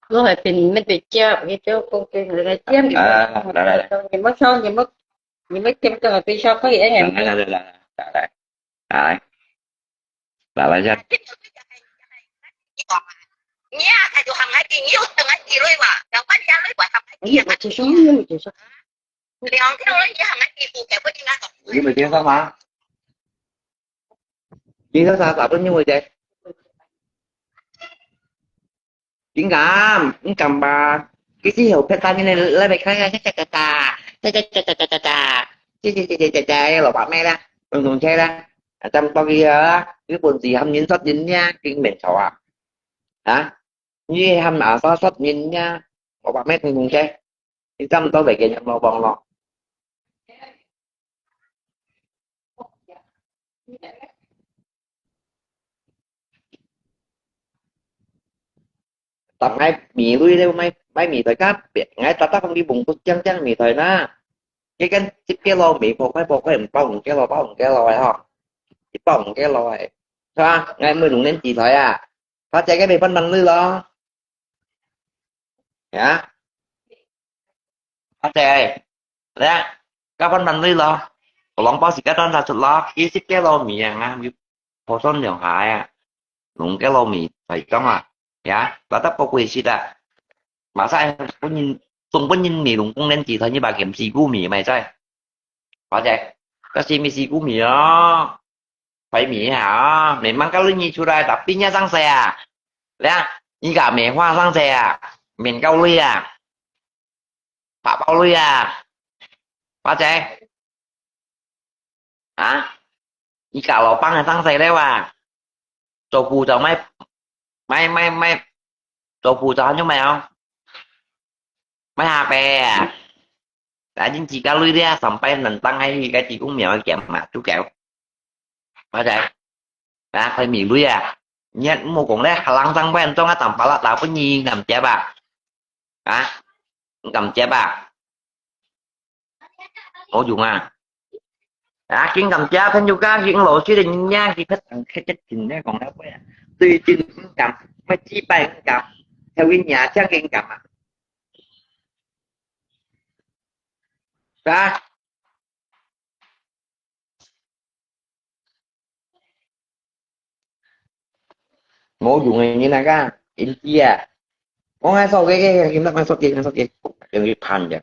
nó phảiเป็นไม่ติดเจ้าcáiเจ้าcông ty người ta chiếm gì mất son gì mất chiếm cái tôi cho có gì đấy ngày là ra nhá thầy tụi hằng ấy thì nhiều thằng ấy gì rồi mà chẳng phải ra lấy quả thằng ấy gì mà chỉ xuống nhưng mà chỉ xuống liền cái đó lấy hằng ấy thì phụ kẹp với nhau nhưng mà tiếng sao mà tiếng sao tập nhưng mà vậy tiếng cảm tiếng cầm bà cái gì hiểu phép như này lại phải khai cha là bạn mẹ ra thường che ra trong to kia cái buồn gì hâm nhìn xuất nhìn nha kinh mệt xấu à hả như hâm ở so xuất nhìn nha một bạn mẹ thường che thì trong tôi về kia nhận vào vòng lọ tầm ngay mì lui đây mấy mì thời cáp ngay ta không đi bùng tôi chân mì thời na cái cái lô mì một cái hình bông cái lô hay không cái bông cái lô này sao ngay mới đụng đến chị thời à phát chạy cái bị phân bằng lư lo dạ phát chạy đấy các phân bằng lư lo lòng bao xịt cái đó là sụt lo cái lô mì à ngay hồ xuân nhiều hại à đụng cái lô mì phải không à dạ và tấp có quỳ xịt à mà sao có nhìn tung có nhìn mì đụng cũng nên chỉ thôi như bà kiểm xì cú mì mày sao phải chạy cái xì mì xì cú mì đó phải mì hả để mang cái lưng như chú đây tập pin nha răng xe à đấy như cả mì hoa răng xe à miền cao ly à bà bao ly à phải chạy hả như cả lò băng răng xe đấy à cho phù cho mày cho phù cho chúng mày không mấy hà bè à đã chính chị cao ly ra sầm pen mình tăng hay cái chị cũng mèo kẹo mà chú kẹo phải chạy đã phải mì lưới à nhét một con đấy lăng tăng pen trong cái tầm phải là tạo cái nhi cầm chè bà à cầm chè bà ổ dùng à à kiến cầm chè thêm vô cá chuyện lộ chứ đình nha thì thích cái chất trình đấy còn đâu vậy tùy trình cầm mấy chi bàn cầm theo cái nhà chắc kiên cầm à ra ngô dùng này như là cái in chia có ai sau cái kim đất mang sốt kia đừng bị pan vậy